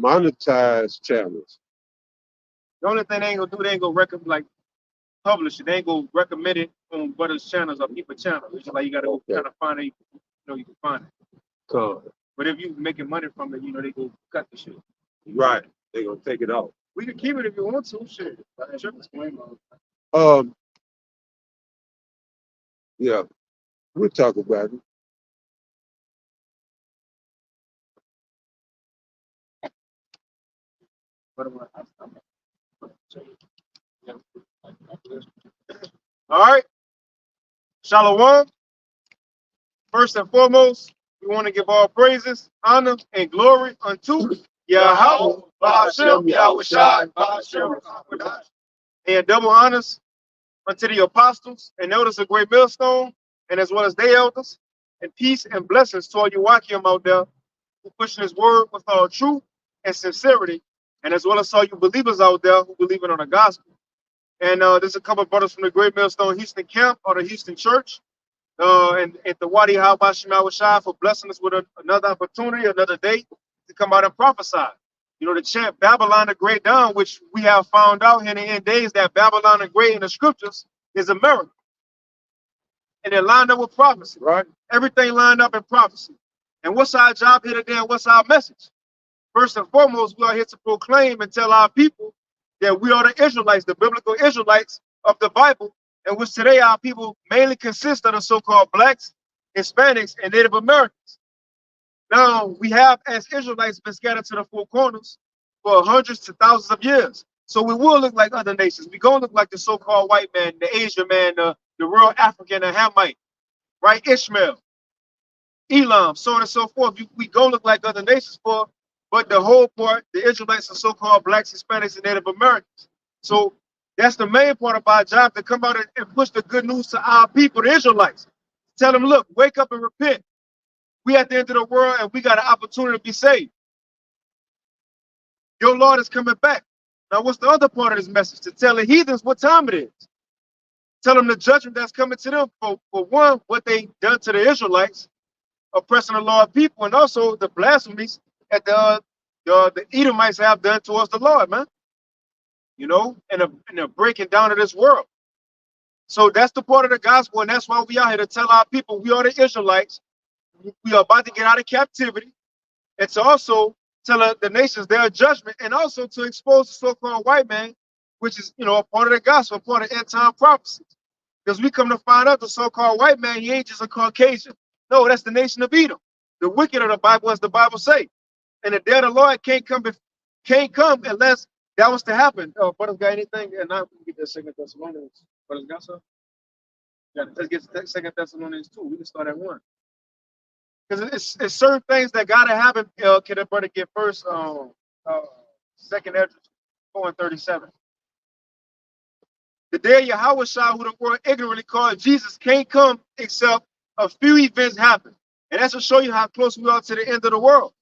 monetize channels. The only thing they ain't gonna do, they ain't gonna recommend like publish it. They ain't gonna recommend it on brothers' channels or people channels. It's just like you gotta go try to find it. You know, you can find it. Con. But if you making money from it, you know they go cut the shit. Right. They gonna take it off. We can keep it if you want to. Shit. Um. Yeah. We'll talk about it. All right. Shalom. First and foremost, we want to give all praises, honor, and glory unto Yahweh, Ba'ashem, Yahushai, Ba'ashem, and double honors unto the apostles and elders of Great Millstone, and as well as their elders, and peace and blessings to all you Wakim out there who pushing his word with all truth and sincerity, and as well as all you believers out there who believe in on the gospel. And there's a couple of brothers from the Great Millstone Houston camp or the Houston church. And at the Wadi Habashim Awashai for blessing us with another opportunity, another day to come out and prophesy. You know, the chant Babylon the Great down, which we have found out in the end days that Babylon the Great in the scriptures is America. And they're lined up with prophecy, right? Everything lined up in prophecy. And what's our job here today and what's our message? First and foremost, we are here to proclaim and tell our people that we are the Israelites, the biblical Israelites of the Bible, in which today our people mainly consist of the so-called blacks, Hispanics, and Native Americans. Now, we have, as Israelites, been scattered to the four corners for hundreds to thousands of years. So we will look like other nations. We're going to look like the so-called white man, the Asian man, the real African, the Hamite, right? Ishmael, Elam, so on and so forth. We going to look like other nations but the whole part, the Israelites are so-called blacks, Hispanics, and Native Americans. So that's the main part of our job, to come out and push the good news to our people, the Israelites. Tell them, look, wake up and repent. We at the end of the world and we got an opportunity to be saved. Your Lord is coming back. Now, what's the other part of this message? To tell the heathens what time it is. Tell them the judgment that's coming to them for one, what they done to the Israelites, oppressing the Lord people, and also the blasphemies that the Edomites have done towards the Lord, man. You know, and the breaking down of this world. So that's the part of the gospel, and that's why we are here to tell our people we are the Israelites. We are about to get out of captivity, and to also tell the nations their judgment, and also to expose the so-called white man, which is, you know, a part of the gospel, a part of end-time prophecies. Because we come to find out the so-called white man, he ain't just a Caucasian. No, that's the nation of Edom, the wicked of the Bible, as the Bible say. And the day of the Lord can't come unless that was to happen. Brothers got anything? And now we can get that Second Thessalonians. Brothers got something? Yeah, let's get Second Thessalonians 2. We can start at 1. Because it's certain things that gotta happen. Can a brother get first? Second Ezra 4 and 37. The day of Yahweh Shah, who the world ignorantly called Jesus, can't come except a few events happen. And that's to show you how close we are to the end of the world.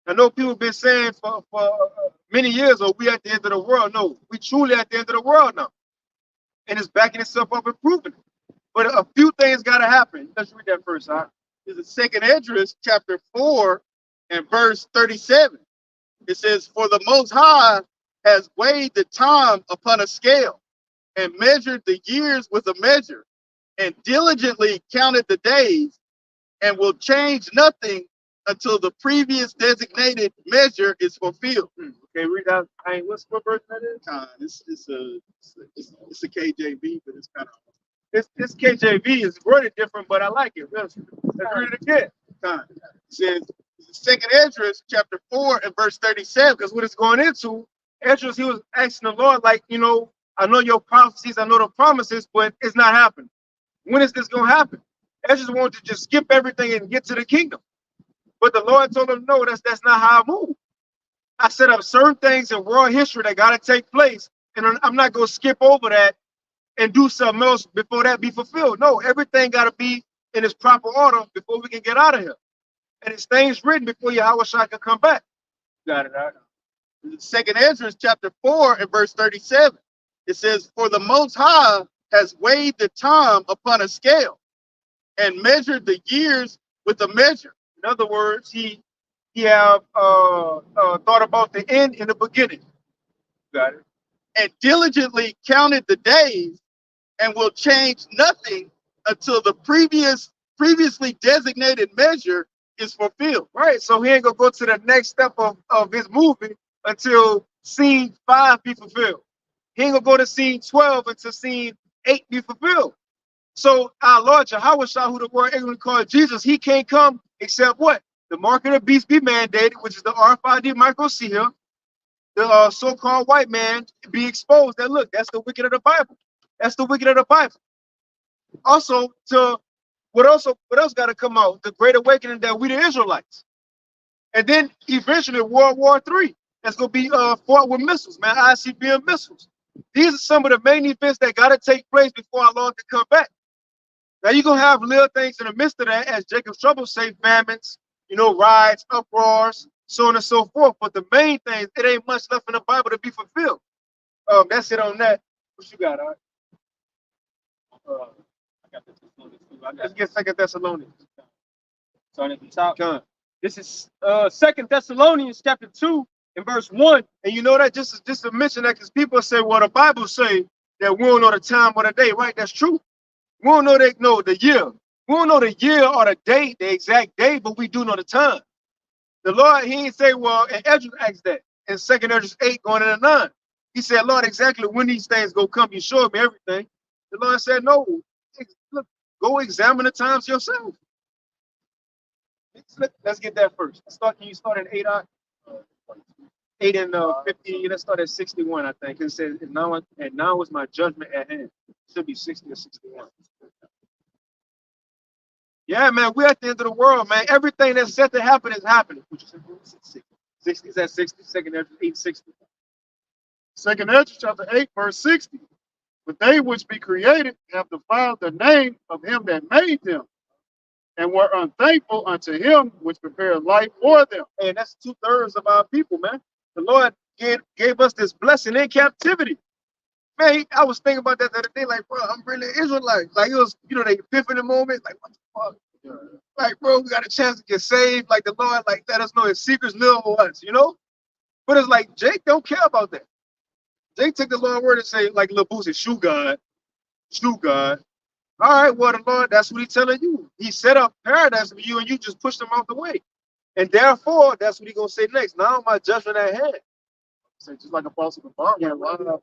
I know people have been saying for many years, oh, we at the end of the world. No, we truly at the end of the world now. And it's backing itself up and proving it. But a few things got to happen. Let's read that first, huh? This is Second Esdras chapter 4 and verse 37. It says, "For the Most High has weighed the time upon a scale and measured the years with a measure and diligently counted the days and will change nothing until the previous designated measure is fulfilled." Okay, read out. What verse that is? It's a KJV, but it's kind of this KJV is worded different, but I like it. Let's read it again. It says Second Esdras chapter 4 and verse 37. Because what it's going into, Esdras, he was asking the Lord, like, you know, I know your prophecies, I know the promises, but it's not happening. When is this going to happen? Esdras wanted to just skip everything and get to the kingdom. But the Lord told him, no, that's not how I move. I set up certain things in world history that got to take place, and I'm not going to skip over that and do something else before that be fulfilled. No, everything got to be in its proper order before we can get out of here. And it's things written before Yahweh Shai can come back. Got it. Right. Second Ezra chapter 4 and verse 37. It says, "For the Most High has weighed the time upon a scale and measured the years with a measure." In other words, he have thought about the end in the beginning. Got it. And diligently counted the days, and will change nothing until the previously designated measure is fulfilled. Right. So he ain't gonna go to the next step of his movie until scene 5 be fulfilled. He ain't gonna go to scene 12 until scene 8 be fulfilled. So our Lord Yahweh Shah, who the world ignorantly called Jesus, he can't come except what? The mark of the beast be mandated, which is the RFID microseal. The so-called white man be exposed. That look, that's the wicked of the Bible. That's the wicked of the Bible. Also, to what else got to come out? The great awakening that we the Israelites. And then eventually World War III. That's gonna be fought with missiles, man, ICBM missiles. These are some of the main events that gotta take place before our Lord can come back. Now you're gonna have little things in the midst of that, as Jacob's trouble say, famines, riots, uproars, so on and so forth. But the main thing, it ain't much left in the Bible to be fulfilled. That's it on that. What you got, all right? I got this Thessalonians too. Let's get 2 Thessalonians. Starting at the top. Come. This is 2 Thessalonians chapter 2 and verse 1. And you know that just to mention that, because people say, well, the Bible say that we don't know the time or the day, right? That's true. We don't know the year. We don't know the year or the date, the exact date, but we do know the time. The Lord, he ain't say, well, and Ezra asked that in 2 Ezra 8 going into 9. He said, Lord, exactly when these things go come, you showed me everything. The Lord said, no, look, go examine the times yourself. Let's get that first. Can you start at 8? 8 and 50. Let's start at 61, I think. It says, and now is my judgment at hand. It should be 60 or 61. Yeah, man, we're at the end of the world, man. Everything that's set to happen is happening. 60 is at 60, 2 Ezra 8, 60. 2 Ezra chapter 8, verse 60. But they which be created have defiled the name of him that made them, and were unthankful unto him which prepared life for them. And that's 2/3 of our people, man. The Lord gave us this blessing in captivity. Man, I was thinking about that the other day, like, bro, I'm really Israelite. Like, it was, the epiphany moment. Like, what the fuck? Yeah. Like, bro, we got a chance to get saved. Like, the Lord, like, let us know his secrets live for us, But it's like, Jake don't care about that. Jake took the Lord word and say, like, Lil Boosie, shoe God. All right, well, the Lord, that's what he's telling you. He set up paradise for you, and you just pushed him out the way. And therefore, that's what he's going to say next. Now my judgment at hand. So just like Apostle Gabar went live.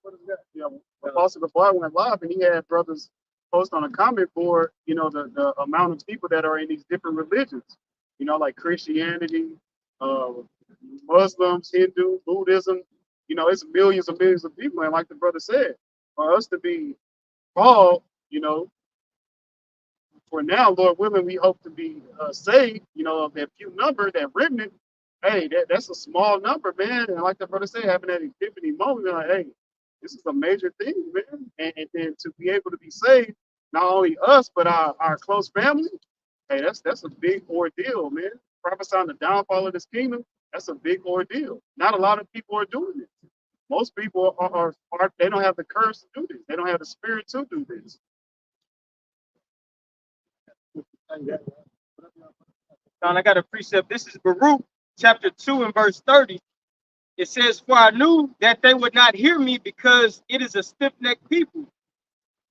Yeah, Apostle Gabar went live, and he had brothers post on a comment board, the amount of people that are in these different religions, like Christianity, Muslims, Hindu, Buddhism, it's millions and millions of people. And like the brother said, for us to be called, for now, Lord willing, we hope to be saved, of that few number, that remnant. Hey, that's a small number, man. And like the brother said, having that epiphany moment, like, hey, this is a major thing, man. And then to be able to be saved, not only us, but our close family, hey, that's a big ordeal, man. Prophesying the downfall of this kingdom, that's a big ordeal. Not a lot of people are doing it. Most people are they don't have the courage to do this. They don't have the spirit to do this. I got a precept. This is Baruch chapter 2 and verse 30. It says, for I knew that they would not hear me because it is a stiff-necked people.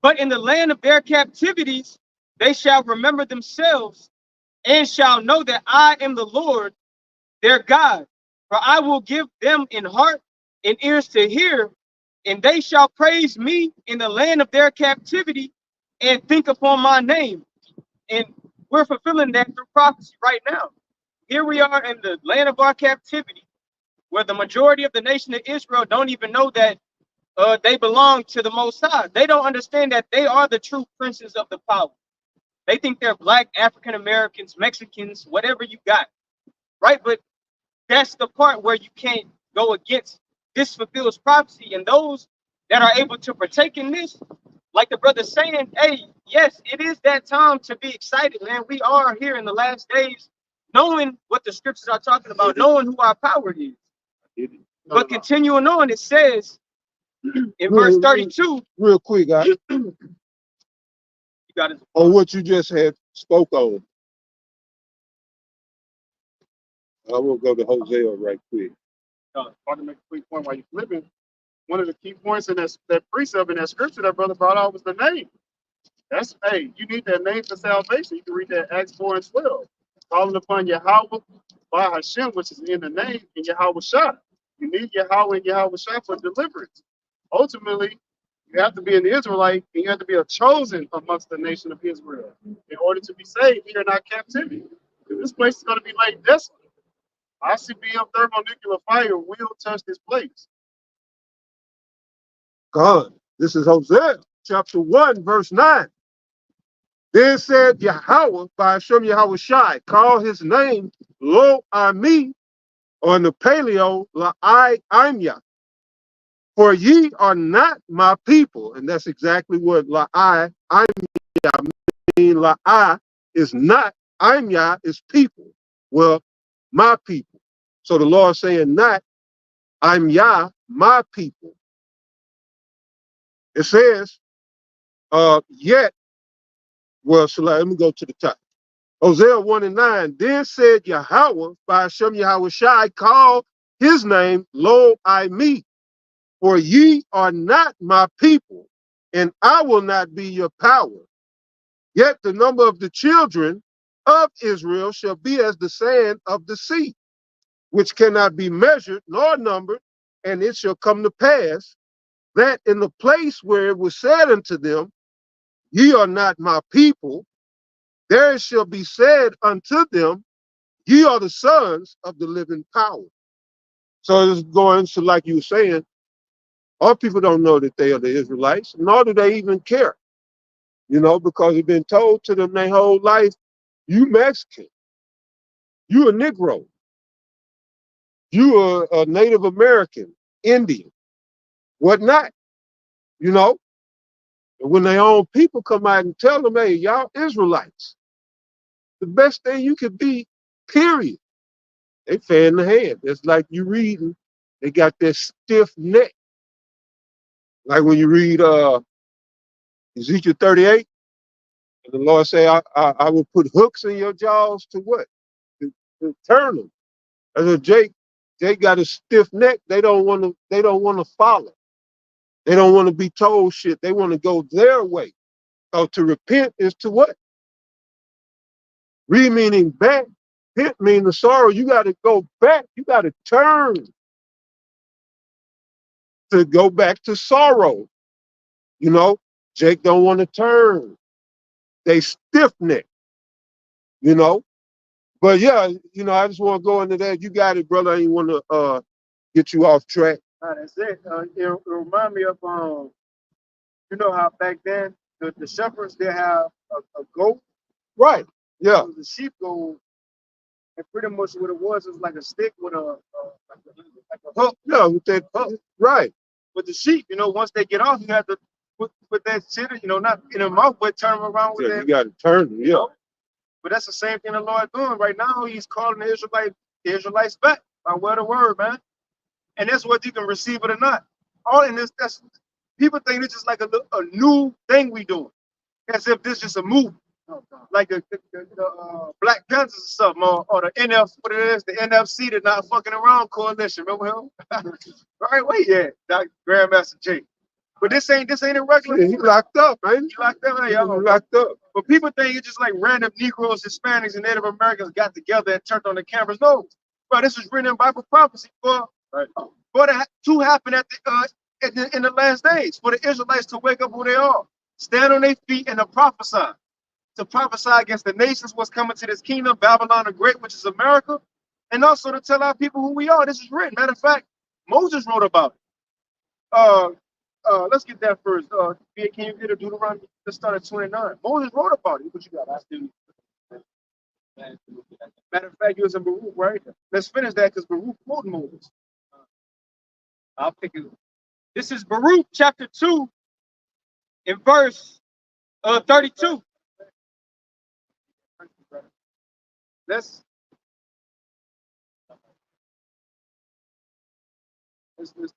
But in the land of their captivities, they shall remember themselves and shall know that I am the Lord, their God. For I will give them in heart and ears to hear, and they shall praise me in the land of their captivity and think upon my name. And we're fulfilling that through prophecy right now. Here we are in the land of our captivity, where the majority of the nation of Israel don't even know that they belong to the Most High. They don't understand that they are the true princes of the power. They think they're black, African Americans, Mexicans, whatever you got, right? But that's the part where you can't go against. This fulfills prophecy, and those that are able to partake in this, like the brother saying, hey, yes, it is that time to be excited, man. We are here in the last days, knowing what the scriptures are talking about, knowing who our power is. But continuing on, it says in verse 32. Real quick, guys. You got it. On what you just had spoke on. I will go to Hosea right quick. If I can make a quick point while you're flipping, one of the key points in that precept in that scripture that brother brought out was the name. That's, hey, you need that name for salvation. You can read that Acts 4 and 12. Calling upon Yahweh by Hashem, which is in the name, in Yahweh Shah. You need Yahweh and Yahweh Shah for deliverance. Ultimately, you have to be an Israelite and you have to be a chosen amongst the nation of Israel in order to be saved here in our captivity. This place is going to be laid desolate. ICBM thermonuclear fire will touch this place. God, this is Hosea chapter 1, verse 9. Then said Yahweh by Hashem Yahweh Shai, call his name Lo Ami, or in the Paleo, La I'm Yah. For ye are not my people. And that's exactly what La I'm Yah mean. La is not, I'm Yah is people. Well, my people. So the Lord saying not, I'm Yah, my people. It says, yet, well, so let me go to the top. Hosea 1 and 9, then said Yahweh by Hashem Yahweh Shai, call his name Lo I Me, for ye are not my people, and I will not be your power. Yet the number of the children of Israel shall be as the sand of the sea, which cannot be measured nor numbered, and it shall come to pass that in the place where it was said unto them, ye are not my people, there shall be said unto them, ye are the sons of the living power. So it's going to, like you were saying, our people don't know that they are the Israelites, nor do they even care, because it's been told to them their whole life, you Mexican, you a Negro, you are a Native American, Indian, whatnot, And when their own people come out and tell them, hey, y'all Israelites, the best thing you could be, period. They fan the hand. It's like you reading, they got this stiff neck. Like when you read Ezekiel 38, and the Lord say, I will put hooks in your jaws to what? To turn them. As a Jake got a stiff neck. They don't want to follow. They don't want to be told shit. They want to go their way. So to repent is to what? Meaning back. Repent means the sorrow. You got to go back. You got to turn to go back to sorrow. Jake don't want to turn. They stiff neck. But yeah, I just want to go into that. You got it, brother. I ain't want to get you off track. That's it. It remind me of how back then the shepherds they have a goat. Right. Yeah. It was a sheep goat, and pretty much what it was like a stick with like a hook. Yeah, with that hook. Right. With the sheep, once they get off, you have to put that shit, not in their mouth, but turn them around with that. You got to turn them. Yeah. But that's the same thing the Lord doing right now. He's calling the Israelites back by word of word, man. And that's what you can receive it or not. All in this, that's people think it's just like a new thing we doing, as if this is just a movie, like the Black Panthers or something, or the what it is, the NFC, the Not Fucking Around Coalition. Remember him? Right, wait, yeah, Dr. Grandmaster Jake. But this ain't a regular. Yeah, he locked up, man. He locked up, He locked up. But people think it's just like random Negroes, Hispanics, and Native Americans got together and turned on the cameras. No, bro, this was written in Bible prophecy for that to happen in the last days, for the Israelites to wake up who they are, stand on their feet and to prophesy against the nations, what's coming to this kingdom, Babylon the Great, which is America, and also to tell our people who we are. This is written. Matter of fact, Moses wrote about it. Let's get that first. Can you get a Deuteronomy? Let's start at 29. Moses wrote about it. What you got? Matter of fact, you was in Baruch, right? Let's finish that because Baruch quoted Moses. I'll pick it. This is Baruch chapter 2 in verse 32. Let's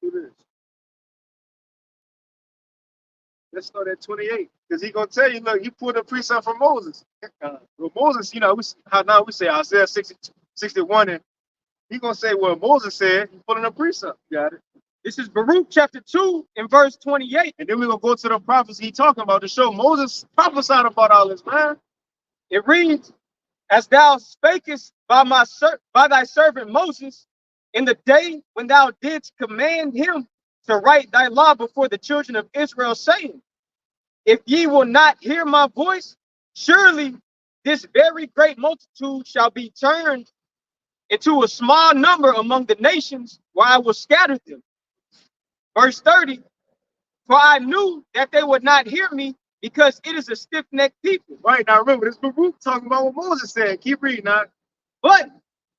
do this. Let's start at 28, because he's gonna tell you, look, he pulled a precept from Moses. Well, Moses, how now we say Isaiah 61 and He gonna say what Moses said. He's pulling a precept. You got it. This is Baruch chapter 2 and verse 28. And then we're gonna go to the prophecy he talking about to show Moses prophesied about all this, man. It reads, as thou spakest by thy servant Moses in the day when thou didst command him to write thy law before the children of Israel, saying, if ye will not hear my voice, surely this very great multitude shall be turned into a small number among the nations where I will scatter them. Verse 30, for I knew that they would not hear me because it is a stiff-necked people. Right, now remember, this Baruch talking about what Moses said. Keep reading now. But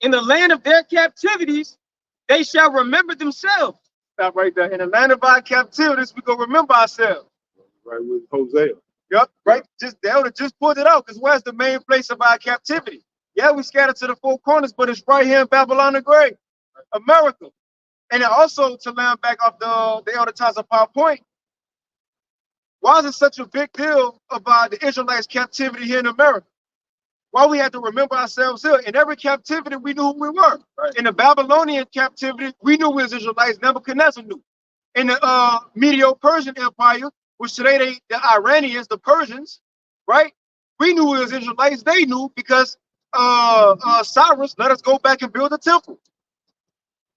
in the land of their captivities, they shall remember themselves. Stop right there. In the land of our captivities, we gonna remember ourselves. Right with Hosea. Yep, right. Just the elder just pulled it out, because where's the main place of our captivity? Yeah, we scattered to the four corners, but it's right here in Babylon the Great, America. And then also to land back off the elder ties of PowerPoint, why is it such a big deal about the Israelites' captivity here in America? Why we had to remember ourselves here? In every captivity, we knew who we were. Right. In the Babylonian captivity, we knew we was Israelites. Nebuchadnezzar knew. In the Medo-Persian Empire, which today the Iranians, the Persians, right? We knew we was Israelites. They knew because Cyrus let us go back and build a temple.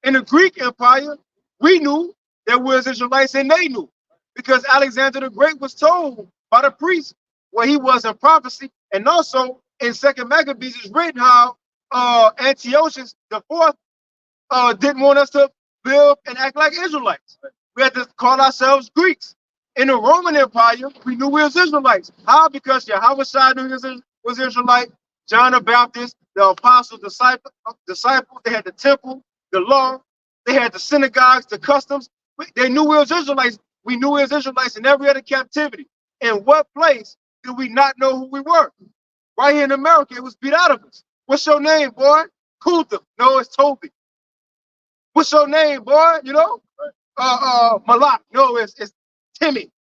In the Greek Empire, we knew that we was Israelites, and they knew because Alexander the Great was told by the priest where he was in prophecy, and also in Second Maccabees is written how Antiochus the Fourth didn't want us to build and act like Israelites. We had to call ourselves Greeks. In the Roman Empire, we knew we was Israelites. How? Because Yahweh Shai knew he was Israelite, John the Baptist, the apostles, disciples, they had the temple, the law, they had the synagogues, the customs. They knew we was Israelites. We knew we was Israelites in every other captivity. In what place did we not know who we were? Right here in America, it was beat out of us. What's your name, boy? Kutham. No, it's Toby. What's your name, boy? You know? Malak. No, it's Timmy.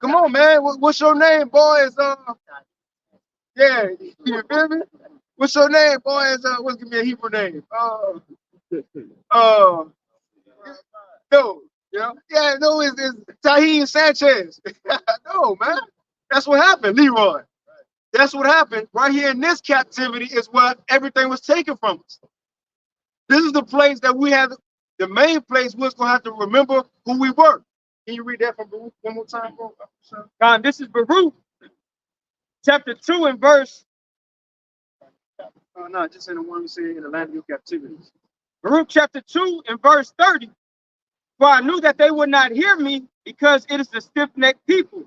Come on, man. What's your name, boy? It's yeah, you feel me? What's your name, boy? It's what's gonna be a Hebrew name? No, you know? Yeah, no, it's Tahir Sanchez. No, man. That's what happened, Leroy. That's what happened. Right here in this captivity is where everything was taken from us. This is the place that we had, the main place we was going to have to remember who we were. Can you read that from Baruch one more time, bro? This is Baruch chapter 2 and verse. No, just in the one we say in the land of your captivity. Baruch chapter 2 and verse 30. For I knew that they would not hear me because it is a stiff-necked people.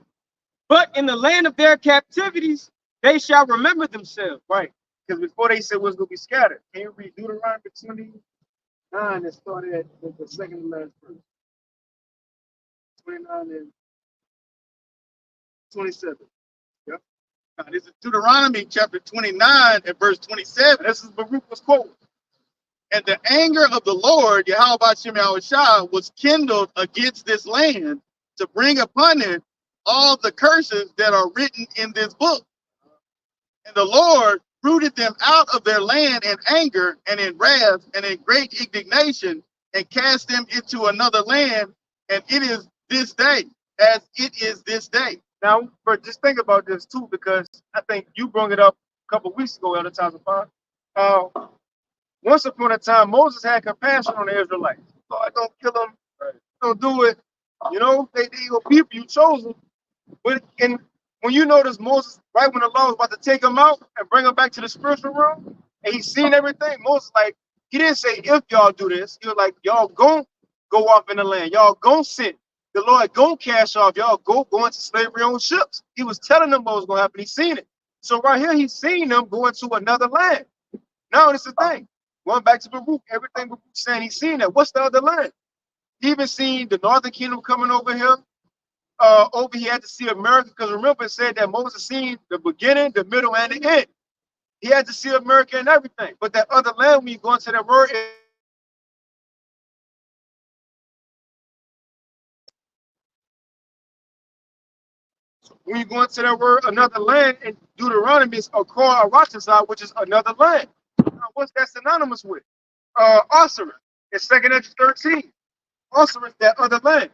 But in the land of their captivities, they shall remember themselves. Right. Because before they said was going to be scattered. Can you read Deuteronomy 29 that started at the second and last verse? 29 and 27. Yep. Now, this is Deuteronomy chapter 29 and verse 27. This is Baruch was quoted. And the anger of the Lord, Yahweh Shem Yahushua, was kindled against this land to bring upon it all the curses that are written in this book. And the Lord rooted them out of their land in anger and in wrath and in great indignation and cast them into another land. And it is this day, as it is this day. Now, but just think about this too, because I think you brought it up a couple of weeks ago, Elder Tazapah. Once upon a time, Moses had compassion on the Israelites. Lord, don't kill them. Right. Don't do it. You know, they your people, you chose them. But when you notice Moses, right when the law was about to take him out and bring him back to the spiritual realm, and he's seen everything, Moses, like, he didn't say, if y'all do this. He was like, y'all gon' go off in the land. Y'all gon' sin. The Lord gon' cash off. Y'all go into slavery on ships. He was telling them what was going to happen. He's seen it. So right here, he's seen them going to another land. Now, this is the thing. Going back to Baruch, everything Baruch saying, he's seen that. What's the other land? He even seen the northern kingdom coming over here. Over he had to see America, because remember it said that Moses seen the beginning, the middle, and the end. He had to see America and everything. But that other land, when you go into that word, when you go into that word, another land, in Deuteronomy is Akor Arachazah, which is another land. Now, what's that synonymous with? Osiris. In 2nd Edge 13. Osiris, that other land.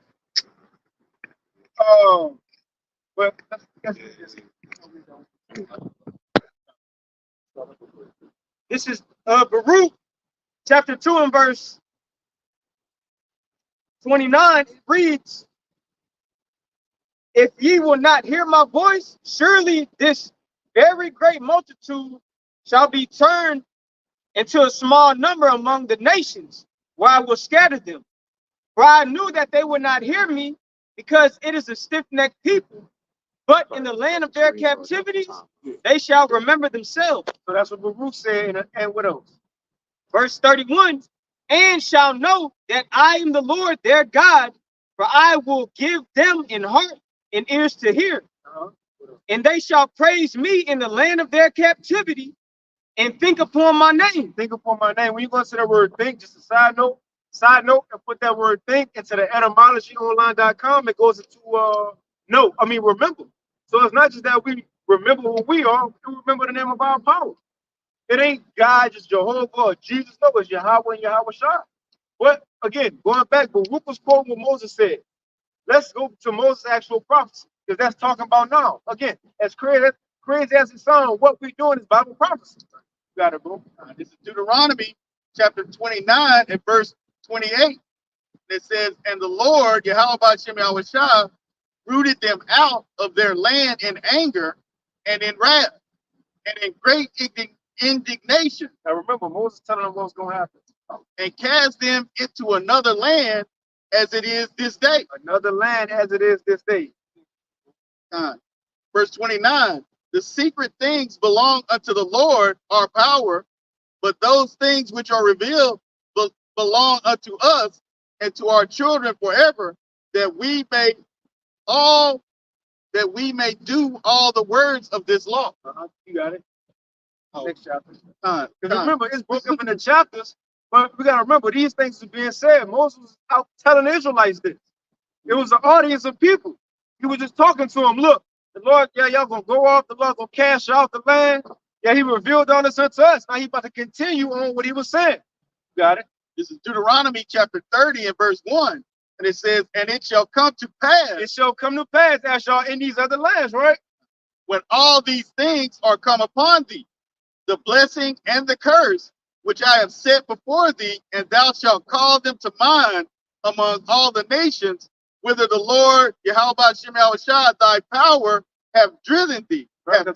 But this is Baruch chapter 2 and verse 29. It reads, if ye will not hear my voice, surely this very great multitude shall be turned into a small number among the nations, where I will scatter them. For I knew that they would not hear me, because it is a stiff-necked people. But in the land of their captivities, they shall remember themselves. So that's what Baruch said, and what else? Verse 31, and shall know that I am the Lord their God, for I will give them in heart and ears to hear. And they shall praise me in the land of their captivity, and think upon my name. Think upon my name. When you go to the word think, just a side note, and put that word think into the etymologyonline.com, it goes into remember. So it's not just that we remember who we are, we remember the name of our power. It ain't God, just Jehovah or Jesus. No, it's Yahweh and Yahweh Shai. But again, going back, Baruch was quoting what Moses said. Let's go to Moses' actual prophecy, because that's talking about now. Again, as crazy as it sounds, what we're doing is Bible prophecy. You got it, bro. This is Deuteronomy chapter 29 and verse 28. It says, and the Lord, Yahweh B'Shem Yahweh Shai, rooted them out of their land in anger and in wrath and in great indignation. Now remember, Moses telling them what's going to happen. And cast them into another land as it is this day. Another land as it is this day. Verse 29, the secret things belong unto the Lord, our power, but those things which are revealed belong unto us and to our children forever, that we may do all the words of this law. You got it. Next chapter. Because remember, it's broken up into chapters, but we got to remember, these things are being said. Moses was out telling the Israelites this. It was an audience of people. He was just talking to them. Look, the Lord, y'all going to go off. The Lord going to cast you out the land. Yeah, he revealed all this unto us. Now he about to continue on what he was saying. You got it? This is Deuteronomy chapter 30 and verse 1. And it says, and it shall come to pass. It shall come to pass as y'all in these other lands, right? When all these things are come upon thee, the blessing and the curse, which I have set before thee, and thou shalt call them to mind among all the nations, whither the Lord, Yahweh B'Shem Yahweh Shai, thy power, have driven thee. America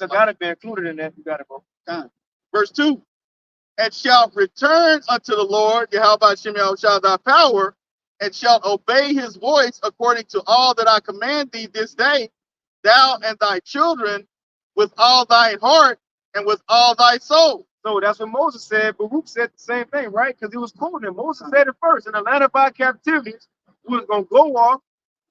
got to be included in that. You got it, bro. Verse 2, and shalt return unto the Lord, Yahweh B'Shem Yahweh Shai, thy power, and shalt obey his voice according to all that I command thee this day, thou and thy children, with all thine heart and with all thy soul. So that's what Moses said. Baruch said the same thing, right? Because he was quoting him. Moses said it first. In the land of our captivities, we was going to go off.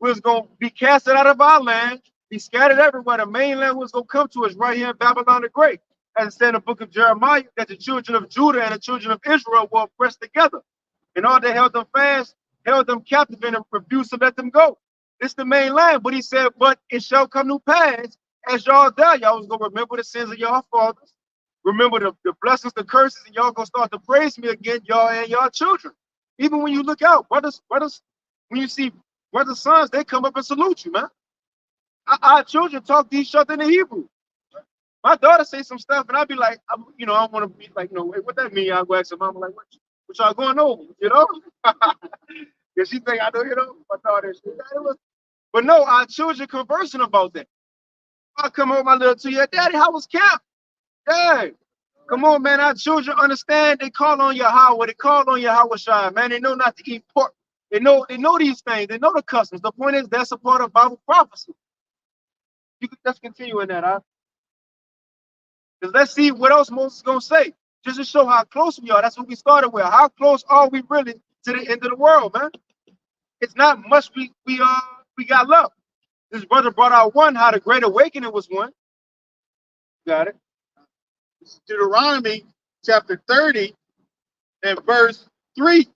We was going to be casted out of our land, be scattered everywhere. The mainland was going to come to us right here in Babylon the Great. As it said in the book of Jeremiah, that the children of Judah and the children of Israel were oppressed together. And all they held them fast, held them captive, and refused to let them go. It's the mainland. But he said, but it shall come to pass, as y'all there, y'all was going to remember the sins of y'all fathers. Remember the blessings, the curses, and y'all going to start to praise me again, y'all and y'all children. Even when you look out, brothers, when you see brothers' sons, they come up and salute you, man. Our children talk to each other in the Hebrew. My daughter say some stuff, and I'll be like, I don't want to be like, what that mean? I'll go ask her mama, like, what y'all going over, Because she think I know, my daughter. But no, our children conversing about that. I come home, my little 2-year, Daddy, how was camp? Yeah. Come on, man. Our children understand. They call on Yahweh. They call on Yahweh Shai, man. They know not to eat pork. They know these things. They know the customs. The point is, that's a part of Bible prophecy. You can just continue in that, huh? Because let's see what else Moses is going to say. Just to show how close we are. That's what we started with. How close are we really to the end of the world, man? It's not much we got left. This brother brought out one, how the Great Awakening was one. Got it? Deuteronomy chapter 30 and verse 3.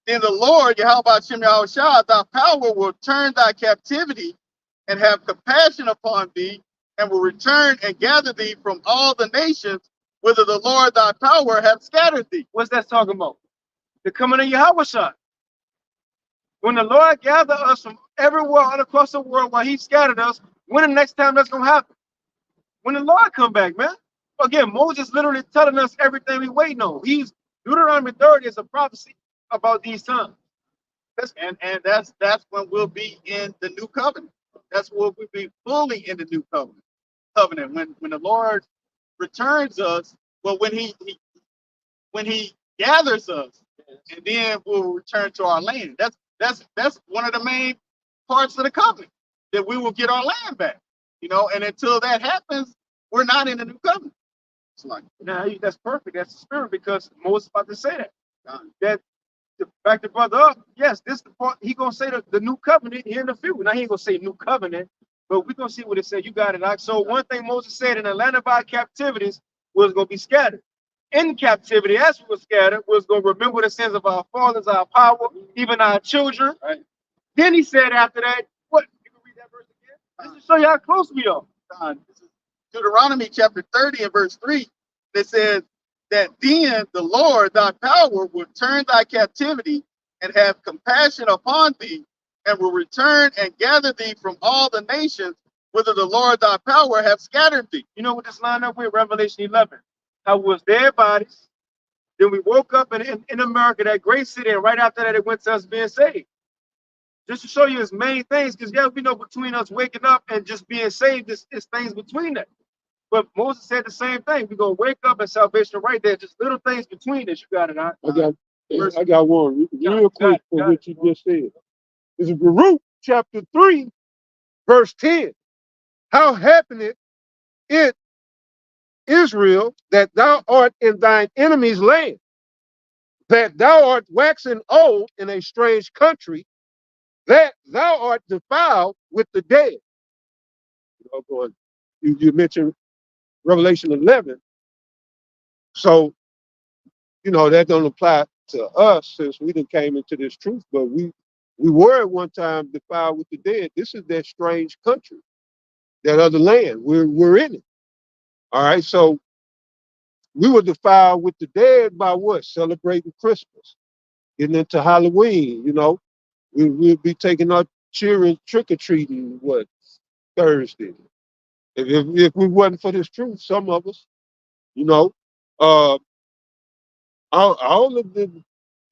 Then the Lord, Yahweh B'Shem Yahweh Shai, thy power will turn thy captivity and have compassion upon thee, and will return and gather thee from all the nations whither the Lord thy power hath scattered thee. What's that talking about? The coming of Yahweh. When the Lord gathered us from everywhere all across the world while he scattered us, when the next time that's going to happen? When the Lord come back, man. Again, Moses literally telling us everything we waiting on. Deuteronomy 30 is a prophecy about these times. And that's when we'll be in the new covenant. That's when we'll be fully in the new covenant. When the Lord returns us, well, when he gathers us, and then we'll return to our land. That's one of the main parts of the covenant, that we will get our land back. And until that happens, we're not in the new covenant. It's like, Now, that's perfect. That's the spirit, because Moses about to say that. That to back the brother up, yes, this is the part he gonna say the new covenant here in the future. Now he ain't gonna say new covenant, but we're gonna see what it said. You got it. Like, so one thing Moses said, in the land of our captivities was gonna be scattered. In captivity, as we were scattered, was gonna remember the sins of our fathers, our power, even our children. right. Then he said after that, what? You can read that verse again. Just to show you how close we are. This is Deuteronomy chapter 30 and verse 3. That says that then the Lord thy power will turn thy captivity and have compassion upon thee, and will return and gather thee from all the nations whither the Lord thy power hath scattered thee. You know what this line up with? Revelation 11. How it was their bodies. Then we woke up in America, that great city, and right after that, it went to us being saved. Just to show you its main things, because yeah, we know between us waking up and just being saved, is things between that. But Moses said the same thing. We're going to wake up and salvation right there. Just little things between this. You got it, huh? I got one real quick for what you just said. This is Baruch chapter 3, verse 10. How happeneth it, Israel, that thou art in thine enemy's land, that thou art waxen old in a strange country, that thou art defiled with the dead. You mentioned Revelation 11. So, that don't apply to us, since we done came into this truth, but we were at one time defiled with the dead. This is that strange country, that other land. We're in it. All right. So we were defiled with the dead by what? Celebrating Christmas, getting into Halloween. We'll be taking our children trick-or-treating Thursday. If we wasn't for this truth, some of us, uh, all of the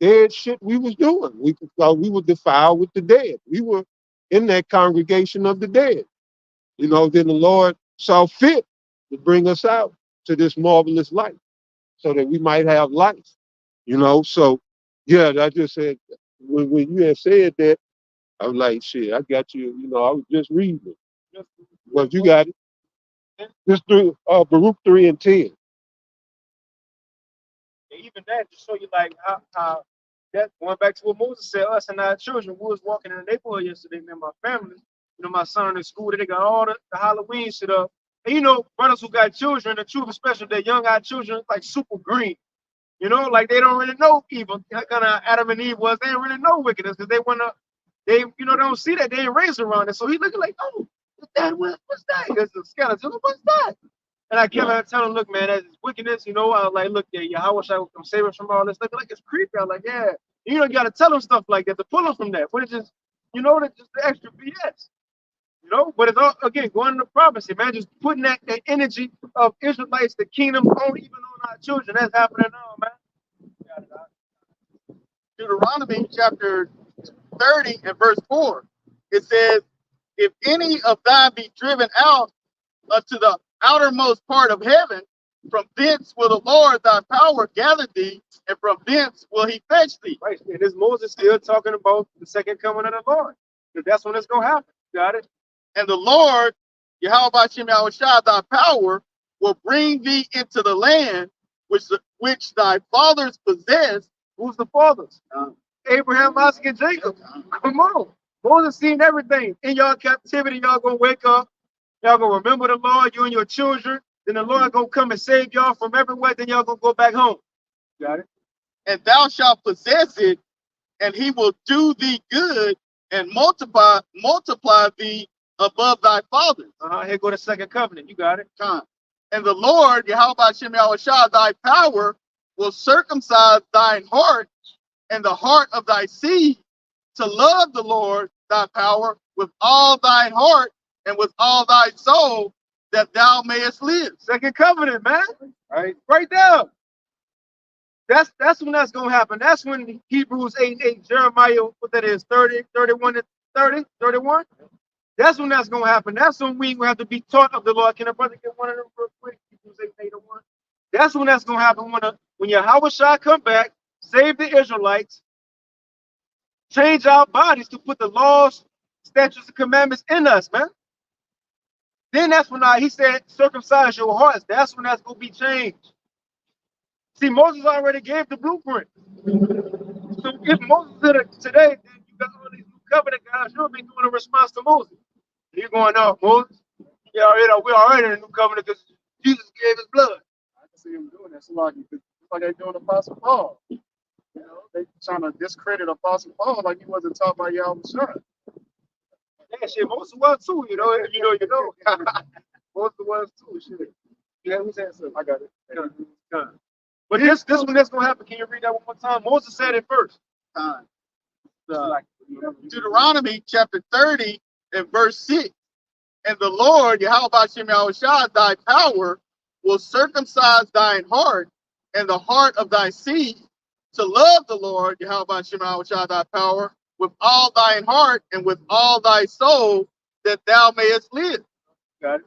dead shit we was doing, we were defiled with the dead. We were in that congregation of the dead. Then the Lord saw fit to bring us out to this marvelous light, so that we might have life. So yeah, I just said, when you had said that, I was like, shit, I got you. I was just reading it. But you got it. Just through Baruch 3 and 10. Even that, to show you like how that, going back to what Moses said, us and our children, we was walking in the neighborhood yesterday, man, my family, my son in school, they got all the Halloween shit up. And brothers who got children, the truth, especially their young eyed children, like super green. Like they don't really know evil. Kind of Adam and Eve was, they didn't really know wickedness, because they don't see that, they ain't raised around it. So he looking like, oh, what's that? It's a skeleton. What's that? And I kept telling him, look, man, that's wickedness. I was like, look, yeah, how wish I would come save us from all this stuff. Like, it's creepy. I was like, yeah. You got to tell them stuff like that to pull them from that. But it's just, that's just the extra BS. But it's all, again, going into prophecy, man, just putting that energy of Israelites, the kingdom, even on our children. That's happening now, man. Deuteronomy chapter 30 and verse 4. It says, if any of thine be driven out unto the outermost part of heaven, from thence will the Lord thy power gather thee, and from thence will he fetch thee. Right. And is Moses still talking about the second coming of the Lord? Because that's when it's going to happen. Got it? And the Lord, Yahweh Shah, thy power, will bring thee into the land which thy fathers possessed. Who's the fathers? Abraham, Isaac, and Jacob. Come on. Moses seen everything. In your captivity, y'all going to wake up. Y'all going to remember the Lord, you and your children. Then the Lord going to come and save y'all from everywhere. Then y'all going to go back home. Got it? And thou shalt possess it, and he will do thee good and multiply thee above thy fathers. Here go the second covenant. You got it. Time. And the Lord, Yahweh Shem Yahushua, thy power, will circumcise thine heart and the heart of thy seed to love the Lord thy power with all thine heart and with all thy soul, that thou mayest live. Second covenant, man. Right there. That's when that's gonna happen. That's when Hebrews 8:8, Jeremiah, what that is, 30, 31 to 30, 31. That's when that's gonna happen. That's when we have to be taught of the Lord. Can a brother get one of them real quick? Hebrews 8:8-1. That's when that's gonna happen. When Yahweh shall come back, save the Israelites, change our bodies to put the laws, statutes, and commandments in us, man. Then that's when he said, circumcise your hearts. That's when that's gonna be changed. See, Moses already gave the blueprint. So if Moses did it today, then you got all these new covenant guys, you'll be doing a response to Moses. You're going, no, Moses, yeah, we're already in the new covenant because Jesus gave his blood. I can see him doing that. So like they're doing Apostle Paul. You know, they trying to discredit Apostle Paul like he wasn't taught by Yahweh Shai. Yeah, shit, Moses was too, you know. Moses was too, shit. Yeah, who's that? I got it. Done. But this one that's gonna happen. Can you read that one more time? Moses said it first. Deuteronomy chapter 30 and verse 6. And the Lord, Yahweh Shem Yahushua, thy power, will circumcise thine heart and the heart of thy seed to love the Lord, Yahweh Shem Yahushua, thy power, with all thine heart and with all thy soul, that thou mayest live. Got it.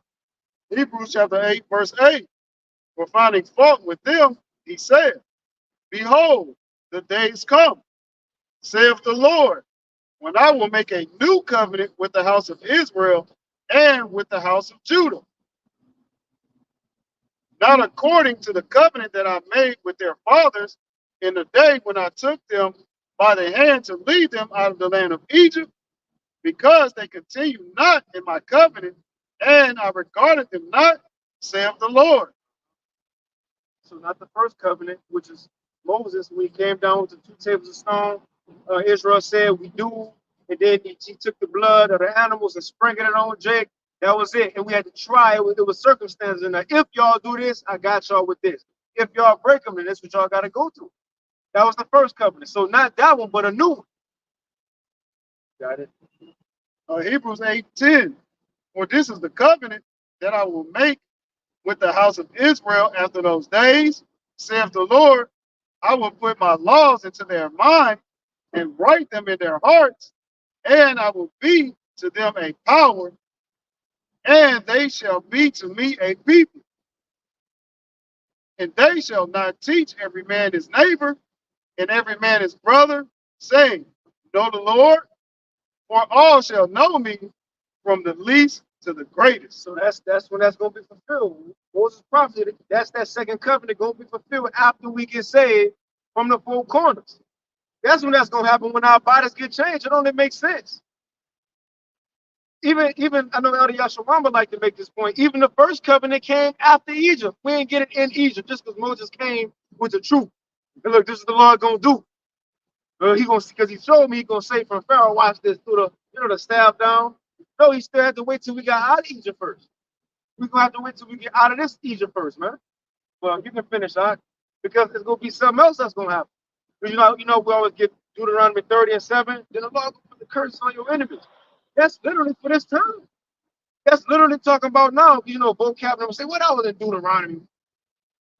Hebrews chapter 8, verse 8. For finding fault with them, he said, behold, the days come, saith the Lord, when I will make a new covenant with the house of Israel and with the house of Judah. Not according to the covenant that I made with their fathers in the day when I took them by the hand to lead them out of the land of Egypt, because they continue not in my covenant, and I regarded them not, saith the Lord. So not the first covenant, which is Moses, when he came down with the 2 tables of stone. Israel said, we do. And then he took the blood of the animals and sprinkled it on Jake. That was it. And we had to try it. It was circumstances. And if y'all do this, I got y'all with this. If y'all break them, then that's what y'all got to go through. That was the first covenant. So not that one, but a new one. Got it. Hebrews 8:10. For this is the covenant that I will make with the house of Israel after those days, saith the Lord. I will put my laws into their mind and write them in their hearts, and I will be to them a power, and they shall be to me a people. And they shall not teach every man his neighbor and every man his brother, saying, know the Lord, for all shall know me, from the least to the greatest. So that's when that's going to be fulfilled. Moses' prophecy, that's that second covenant going to be fulfilled after we get saved from the 4 corners. That's when that's going to happen, when our bodies get changed. It only makes sense. Even I know Elder Yasharamba like to make this point. Even the first covenant came after Egypt. We ain't get it in Egypt just because Moses came with the truth. And look, this is the Lord gonna do. He gonna, because he showed me he gonna say from Pharaoh, watch this, through the staff down. No, he still had to wait till we got out of Egypt first. We're gonna have to wait till we get out of this Egypt first, man. Well, you can finish that, because it's gonna be something else that's gonna happen. You know, we always get Deuteronomy 30 and 7. Then the Lord will put the curse on your enemies. That's literally for this time. That's literally talking about now. You know, vocabulary will say, what I was in Deuteronomy.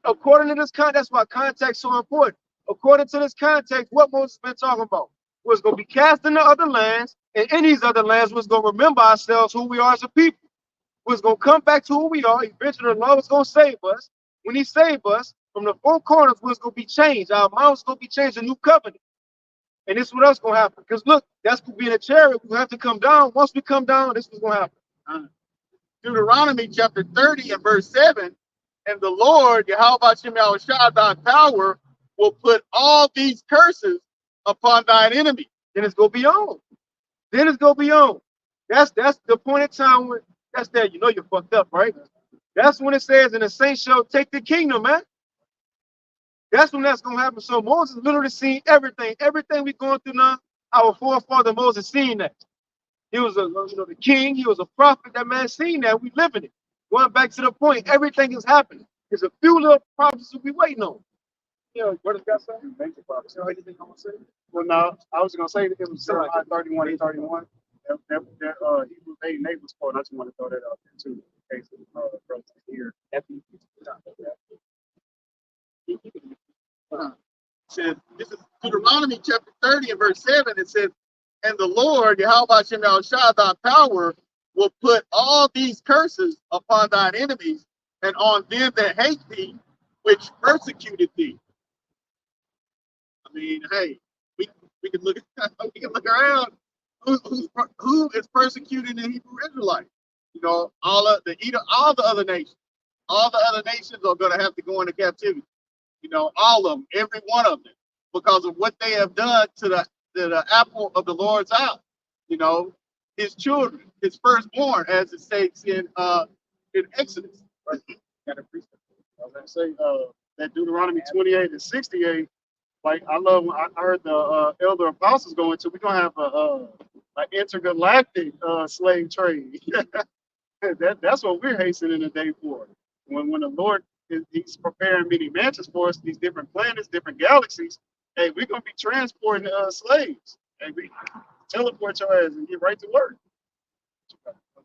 According to this context, that's why context is so important. According to this context, what Moses been talking about was going to be cast into other lands, and in these other lands was going to remember ourselves, who we are as a people. Was going to come back to who we are. Eventually, the Lord was going to save us. When he saved us, from the 4 corners was going to be changed. Our minds going to be changed, a new covenant. And this is what else going to happen. Because look, that's going to be in a chariot. We have to come down. Once we come down, this is going to happen. Deuteronomy chapter 30 and verse 7. And the Lord, Yahweh Shem Yahushua, thy power, will put all these curses upon thine enemy. Then it's going to be on. Then it's going to be on. That's the point in time when that's there. You know you're fucked up, right? That's when it says, and the saints shall take the kingdom, man. That's when that's going to happen. So Moses literally seen everything. Everything we're going through now, our forefather Moses seen that. He was the king. He was a prophet. That man seen that. We live in it. Going back to the point, everything is happening. There's a few little prophecies we waiting on. Yeah, what has got something? Major problems. You know anything I want to say? Well, no, I was gonna say that it was Jeremiah 31 and 31. Hebrews 8 and 8 was quoted. I just want to throw that out there too, in case brothers here. Says, this is Deuteronomy chapter 30 and verse 7. It says, and the Lord, Yahweh Shem Shah, thy power, will put all these curses upon thine enemies and on them that hate thee, which persecuted thee. I mean, hey, we can look we can look around. Who is persecuting the Hebrew Israelites? You know, all the other nations. All the other nations are going to have to go into captivity. You know, all of them, every one of them, because of what they have done to the apple of the Lord's eye. You know, his children, his firstborn, as it states in Exodus. Right. Got a precept. I was gonna say that Deuteronomy 28 and 68. Like I love when I heard the elder apostles go into. We're gonna have an intergalactic slave trade. That's what we're hastening the day for. When the Lord he's preparing many mansions for us, these different planets, different galaxies. Hey, we're gonna be transporting slaves. Hey, we teleport your ass and get right to work.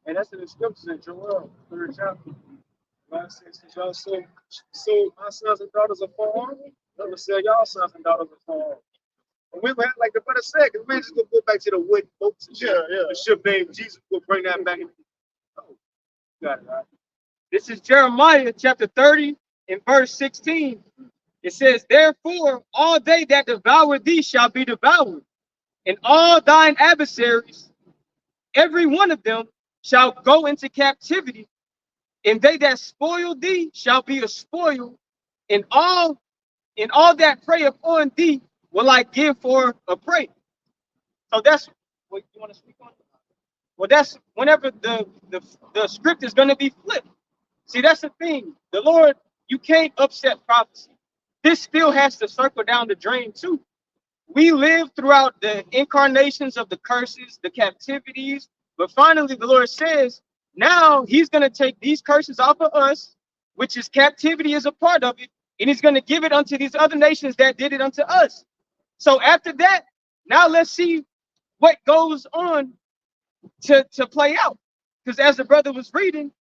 And that's in the scriptures in Joel, 3rd chapter. God says, y'all so my sons and daughters are forearmed. Let me say, y'all sons and daughters are forearmed. And we went, like the brother said, because we're just going to go back to the wooden boats and shit. Yeah. The ship named Jesus will bring that back in. Oh, got it, right? This is Jeremiah chapter 30 and verse 16. It says, therefore, all they that devour thee shall be devoured, and all thine adversaries, every one of them, shall go into captivity, and they that spoil thee shall be a spoil, and all that prey upon thee will I give for a prey. So that's what you want to speak on. Well, that's whenever the script is going to be flipped. See, that's the thing. The Lord, you can't upset prophecy. This still has to circle down the drain too. We live throughout the incarnations of the curses, the captivities, but finally the Lord says, now he's going to take these curses off of us, which is captivity is a part of it, and he's going to give it unto these other nations that did it unto us. So after that, now let's see what goes on to play out. Because as the brother was reading,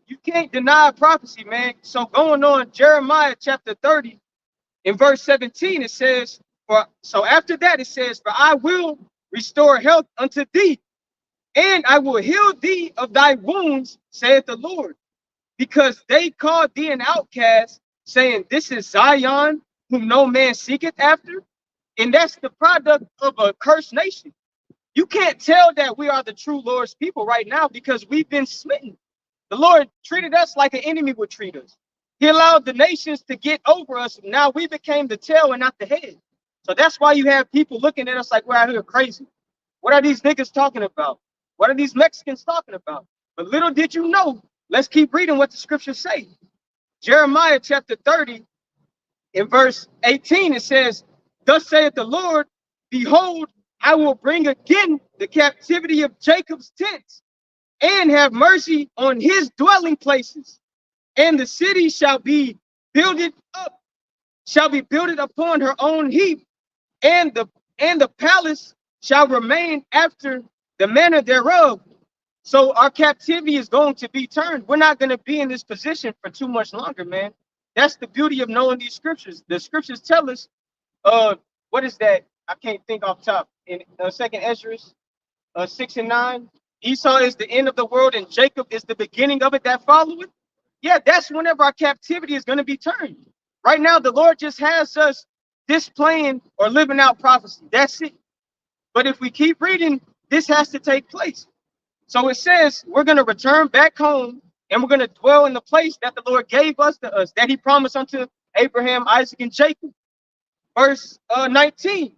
you can't deny prophecy, man. So going on Jeremiah chapter 30 in verse 17, it says, so after that it says, for I will restore health unto thee, and I will heal thee of thy wounds, saith the Lord, because they called thee an outcast, saying, this is Zion, whom no man seeketh after. And that's the product of a cursed nation. You can't tell that we are the true Lord's people right now because we've been smitten. The Lord treated us like an enemy would treat us. He allowed the nations to get over us. Now we became the tail and not the head. So that's why you have people looking at us like we're out here crazy. What are these niggas talking about? What are these Mexicans talking about? But little did you know, let's keep reading what the scriptures say. Jeremiah chapter 30 in verse 18, it says, thus saith the Lord, behold, I will bring again the captivity of Jacob's tents and have mercy on his dwelling places. And the city shall be builded up, shall be builded upon her own heap, and the palace shall remain after the manner thereof. So our captivity is going to be turned. We're not going to be in this position for too much longer, man. That's the beauty of knowing these scriptures. The scriptures tell us, what is that? I can't think off top. In 2nd Ezra 6 and 9, Esau is the end of the world and Jacob is the beginning of it that followeth. Yeah, that's whenever our captivity is going to be turned. Right now, the Lord just has us displaying or living out prophecy. That's it. But if we keep reading, this has to take place. So it says we're going to return back home and we're going to dwell in the place that the Lord gave us to us, that he promised unto Abraham, Isaac, and Jacob. Verse 19,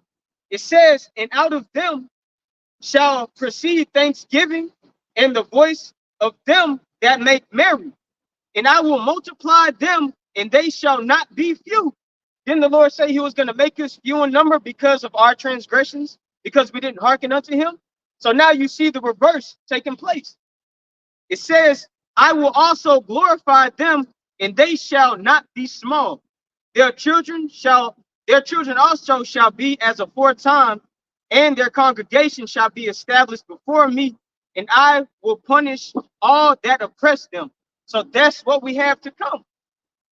it says, and out of them shall proceed thanksgiving and the voice of them that make merry. And I will multiply them, and they shall not be few. Didn't the Lord say he was going to make us few in number because of our transgressions, because we didn't hearken unto him? So now you see the reverse taking place. It says, I will also glorify them, and they shall not be small. Their children shall, their children also shall be as aforetime, and their congregation shall be established before me, and I will punish all that oppress them. So that's what we have to come.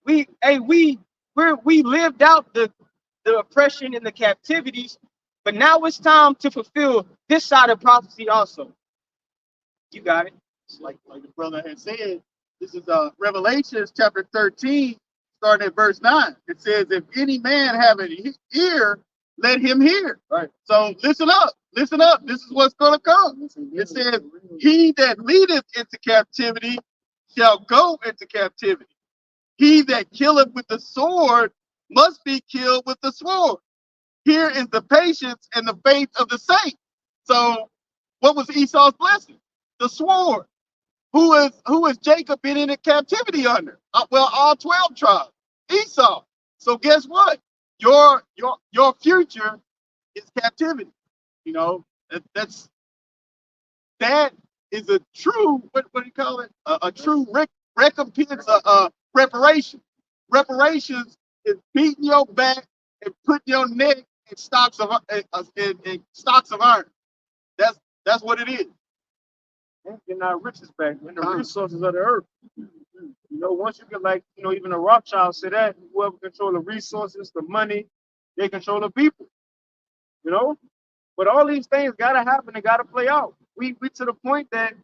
We lived out the oppression and the captivities, but now it's time to fulfill this side of prophecy also. You got it. Like the brother had said, this is Revelations chapter 13, starting at verse 9. It says, if any man have an ear, let him hear. Right. So listen up, listen up. This is what's going to come. It says, he that leadeth into captivity shall go into captivity. He that killeth with the sword must be killed with the sword. Here is the patience and the faith of the saints. So what was Esau's blessing? The sword. Who is Jacob been in captivity under? Well, all 12 tribes. Esau. So guess what? Your future is captivity. You know, that is a true, what do you call it? A true recompense, reparation. Reparations is beating your back and putting your neck in stocks of iron. That's what it is. And getting our riches back and the resources of the earth. You know, once you get like, you know, even the Rothschild said that whoever control the resources, the money, they control the people. You know, but all these things gotta happen and gotta play out. We to the point that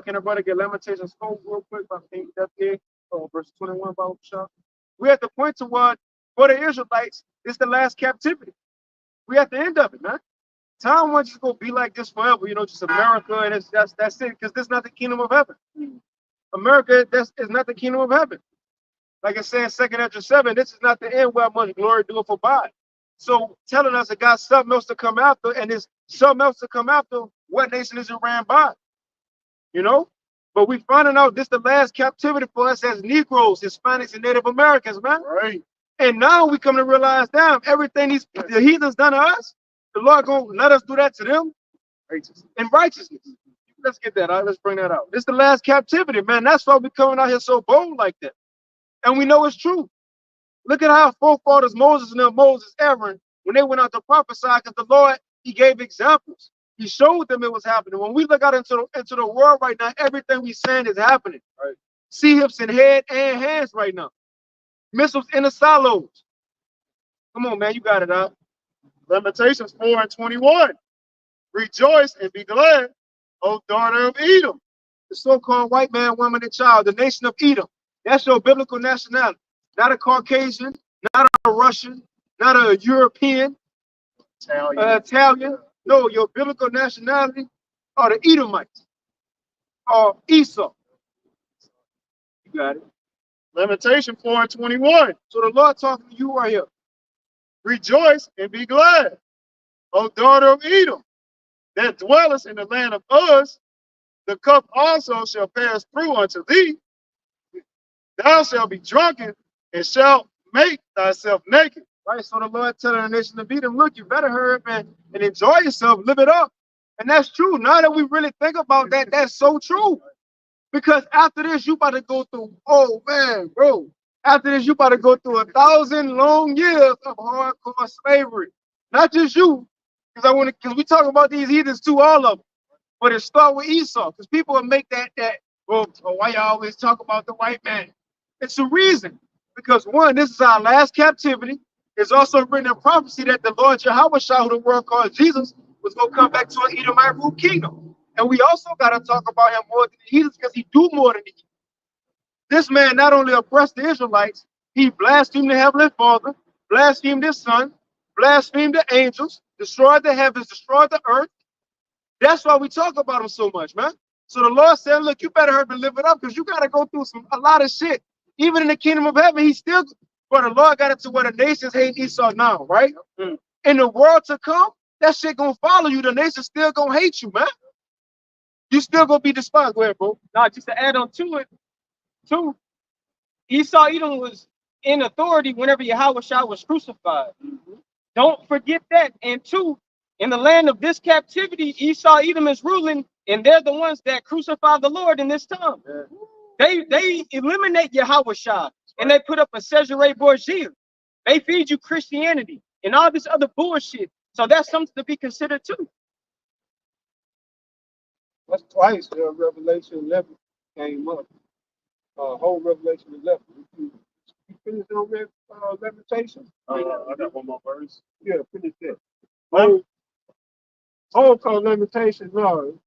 can a brother get Lamentations 4 real quick? I think that's it. Verse 21 about Shah. We at the point to what for the Israelites, it's the last captivity. We at the end of it, man. Time won't just go be like this forever, you know, just America and that's it, because this is not the kingdom of heaven. America, is not the kingdom of heaven. Like it says, 2nd Ezra 7, this is not the end where much glory doeth abide. So telling us that got something else to come after, and there's something else to come after, what nation is it ran by? You know? But we finding out this the last captivity for us as Negroes, Hispanics, and Native Americans, man. Right. And now we come to realize, damn, everything the heathens done to us, the Lord gonna let us do that to them in righteousness. Let's get that out. Let's bring that out. This is the last captivity, man. That's why we coming out here so bold like that. And we know it's true. Look at how forefathers Moses and Moses, Aaron, when they went out to prophesy, because the Lord, he gave examples. He showed them it was happening. When we look out into the world right now, everything we saying is happening. Right. See hips and head and hands right now. Missiles in the silos. Come on, man. You got it out. Lamentations 4 and 21. Rejoice and be glad, O daughter of Edom. The so-called white man, woman, and child, the nation of Edom. That's your biblical nationality. Not a Caucasian, not a Russian, not a European, Italian. No, your biblical nationality are the Edomites, or Esau. You got it. Lamentation 4 and 21. So the Lord talking to you right here. Rejoice and be glad, O daughter of Edom, that dwellest in the land of Uz. The cup also shall pass through unto thee. Thou shalt be drunken and shalt make thyself naked. Right, so the Lord telling the nation of Edom, look, you better hurry up and enjoy yourself, live it up. And that's true. Now that we really think about that, that's so true. Because after this, you about to go through, oh man, bro. After this, you about to go through 1,000 long years of hardcore slavery. Not just you, because we talk about these heathens too, all of them. But it start with Esau, because people will make that, well, why you always talk about the white man? It's a reason. Because one, this is our last captivity. It's also written in prophecy that the Lord Yahweh, who the world called Jesus, was going to come back to an Edomite rule kingdom. And we also got to talk about him more than the heathens, because he do more than the heathens. This man not only oppressed the Israelites, he blasphemed the Heavenly Father, blasphemed his Son, blasphemed the angels, destroyed the heavens, destroyed the earth. That's why we talk about him so much, man. So the Lord said, look, you better hurry and live it up, because you got to go through a lot of shit. Even in the kingdom of heaven, he still, but the Lord got it to where the nations hate Esau now, right? In the world to come, that shit gonna follow you. The nations still gonna hate you, man. You still gonna be despised. Go ahead, bro. Now, just to add on to it, too, Esau Edom was in authority whenever Yahweh was crucified. Don't forget that. And two, in the land of this captivity, Esau Edom is ruling And they're the ones that crucify the Lord in this time. They eliminate Yahweh Shah and they put up a Caesarea Borgia. They feed you Christianity and all this other bullshit. So that's something to be considered too. That's twice Revelation 11 came up. Whole Revelation 11. You finished on that Lamentation? I got one more verse. Yeah, finish that. Whole called Lamentation. No,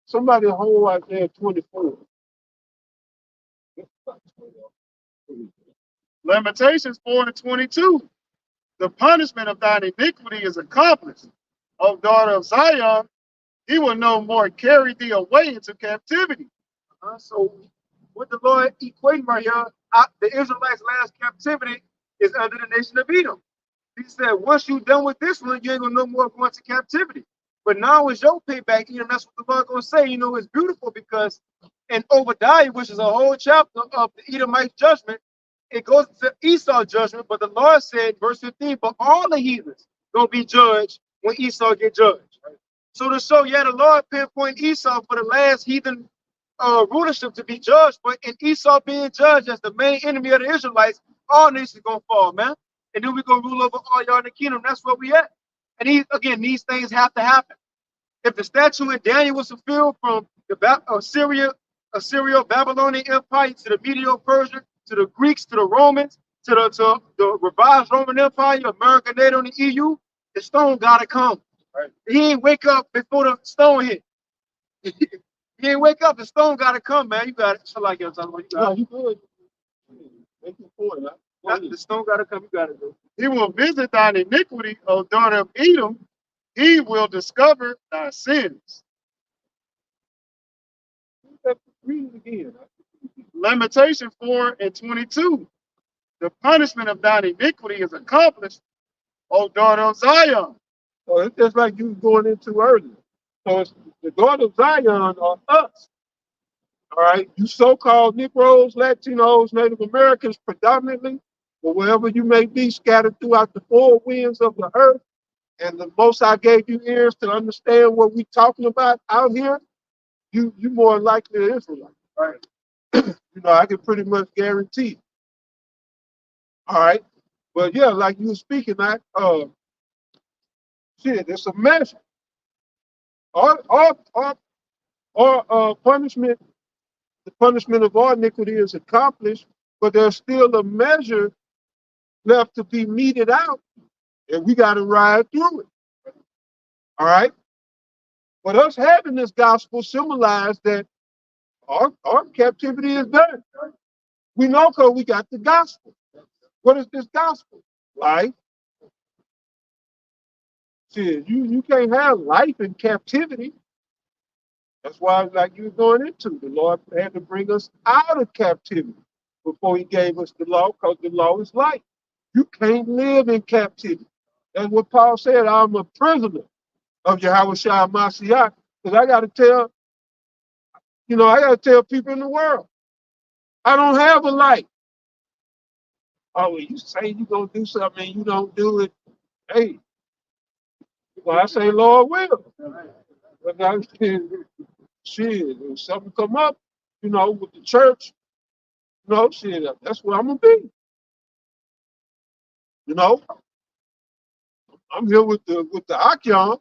somebody hold out there 24. Lamentations 4:22. The punishment of thine iniquity is accomplished. O daughter of Zion, he will no more carry thee away into captivity. So what the Lord equating right here, the Israelites' last captivity is under the nation of Edom. He said, once you're done with this one, you ain't gonna no more go into captivity. But now it's your payback, Edom. That's what the Lord gonna say. You know, it's beautiful because in Obadiah, which is a whole chapter of the Edomite judgment, it goes to Esau judgment. But the Lord said, verse 15, but all the heathens gonna be judged when Esau get judged. Right? So to show, yeah, the Lord pinpoint Esau for the last heathen rulership to be judged, but in Esau being judged as the main enemy of the Israelites, all nations gonna fall, man. And then we gonna rule over all y'all in the kingdom. That's where we at. And these things have to happen. If the statue in Daniel was fulfilled from the Assyria, Babylonian Empire to the Medo-Persian, to the Greeks, to the Romans, to the revived Roman Empire, America, NATO, and the EU, the stone gotta come. Right? He ain't wake up before the stone hit. He ain't wake up. The stone gotta come, man. You got it. So like you're talking about, you got it. You good. Make your point. The stone gotta come. You gotta go. He will visit thine iniquity, O daughter of Edom. He will discover thy sins. Read it again. Lamentation 4:22. The punishment of thine iniquity is accomplished, O daughter of Zion. So it's just like you was going into earlier. So it's the daughter of Zion are us. All right. You so-called Negroes, Latinos, Native Americans predominantly, or wherever you may be scattered throughout the four winds of the earth. And the most I gave you ears to understand what we're talking about out here, you more likely an Israelite. Right. I can pretty much guarantee. All right. But yeah, like you were speaking, it's a measure. Our punishment, the punishment of our iniquity is accomplished, but there's still a measure left to be meted out, and we got to ride through it. All right? But us having this gospel symbolizes that our captivity is done. We know because we got the gospel. What is this gospel? Life. See, you can't have life in captivity. That's why, like you were going into, the Lord had to bring us out of captivity before he gave us the law, because the law is life. You can't live in captivity. That's what Paul said, I'm a prisoner of Yahweh Shai Mashiach. Because I got to tell people in the world, I don't have a life. Oh, well, you say you're going to do something and you don't do it. Hey, well, I say, Lord will. But I shit, if something come up, with the church, shit, that's where I'm going to be. I'm here with the Akyong,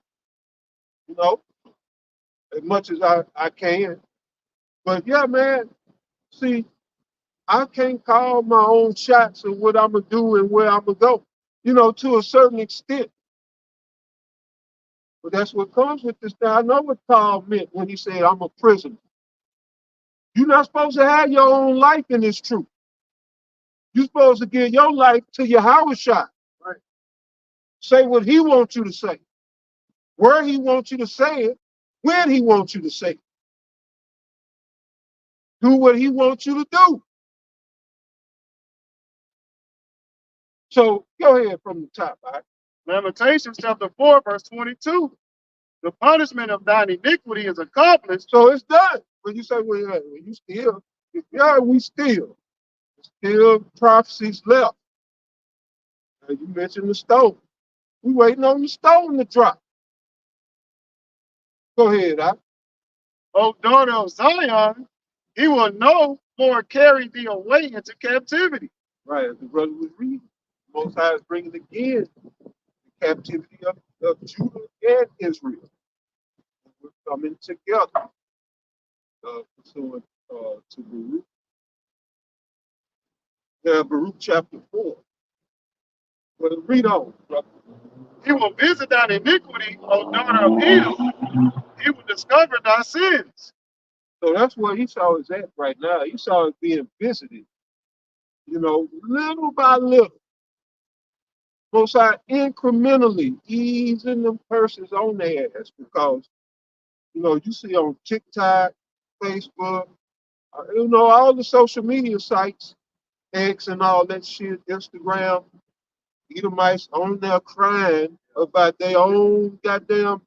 as much as I can. But yeah, man, see, I can't call my own shots of what I'm going to do and where I'm going to go, to a certain extent. But that's what comes with this thing. I know what Paul meant when he said, I'm a prisoner. You're not supposed to have your own life in this truth. You're supposed to give your life to Yahweh Shai. Right? Say what he wants you to say. Where he wants you to say it. When he wants you to say it. Do what he wants you to do. So go ahead from the top. All right? Lamentations chapter 4:22. The punishment of thine iniquity is accomplished. So it's done. When you say, well, you still, we still prophecies left. And you mentioned the stone. We waiting on the stone to drop. Go ahead, O daughter of Zion, he will no more carry thee away into captivity. Right, as the brother was reading. Most High is bringing again the captivity of Judah and Israel. We're coming together pursuant to Baruch. Baruch chapter 4. Well, read on, brother. He will visit thine iniquity, O daughter of Edom. He will discover thy sins. So that's where Esau is at right now. Esau is being visited, little by little. Most High incrementally easing them curses on their ass because, you see on TikTok, Facebook, all the social media sites, X and all that shit, Instagram, Edomites on there crying about their own goddamn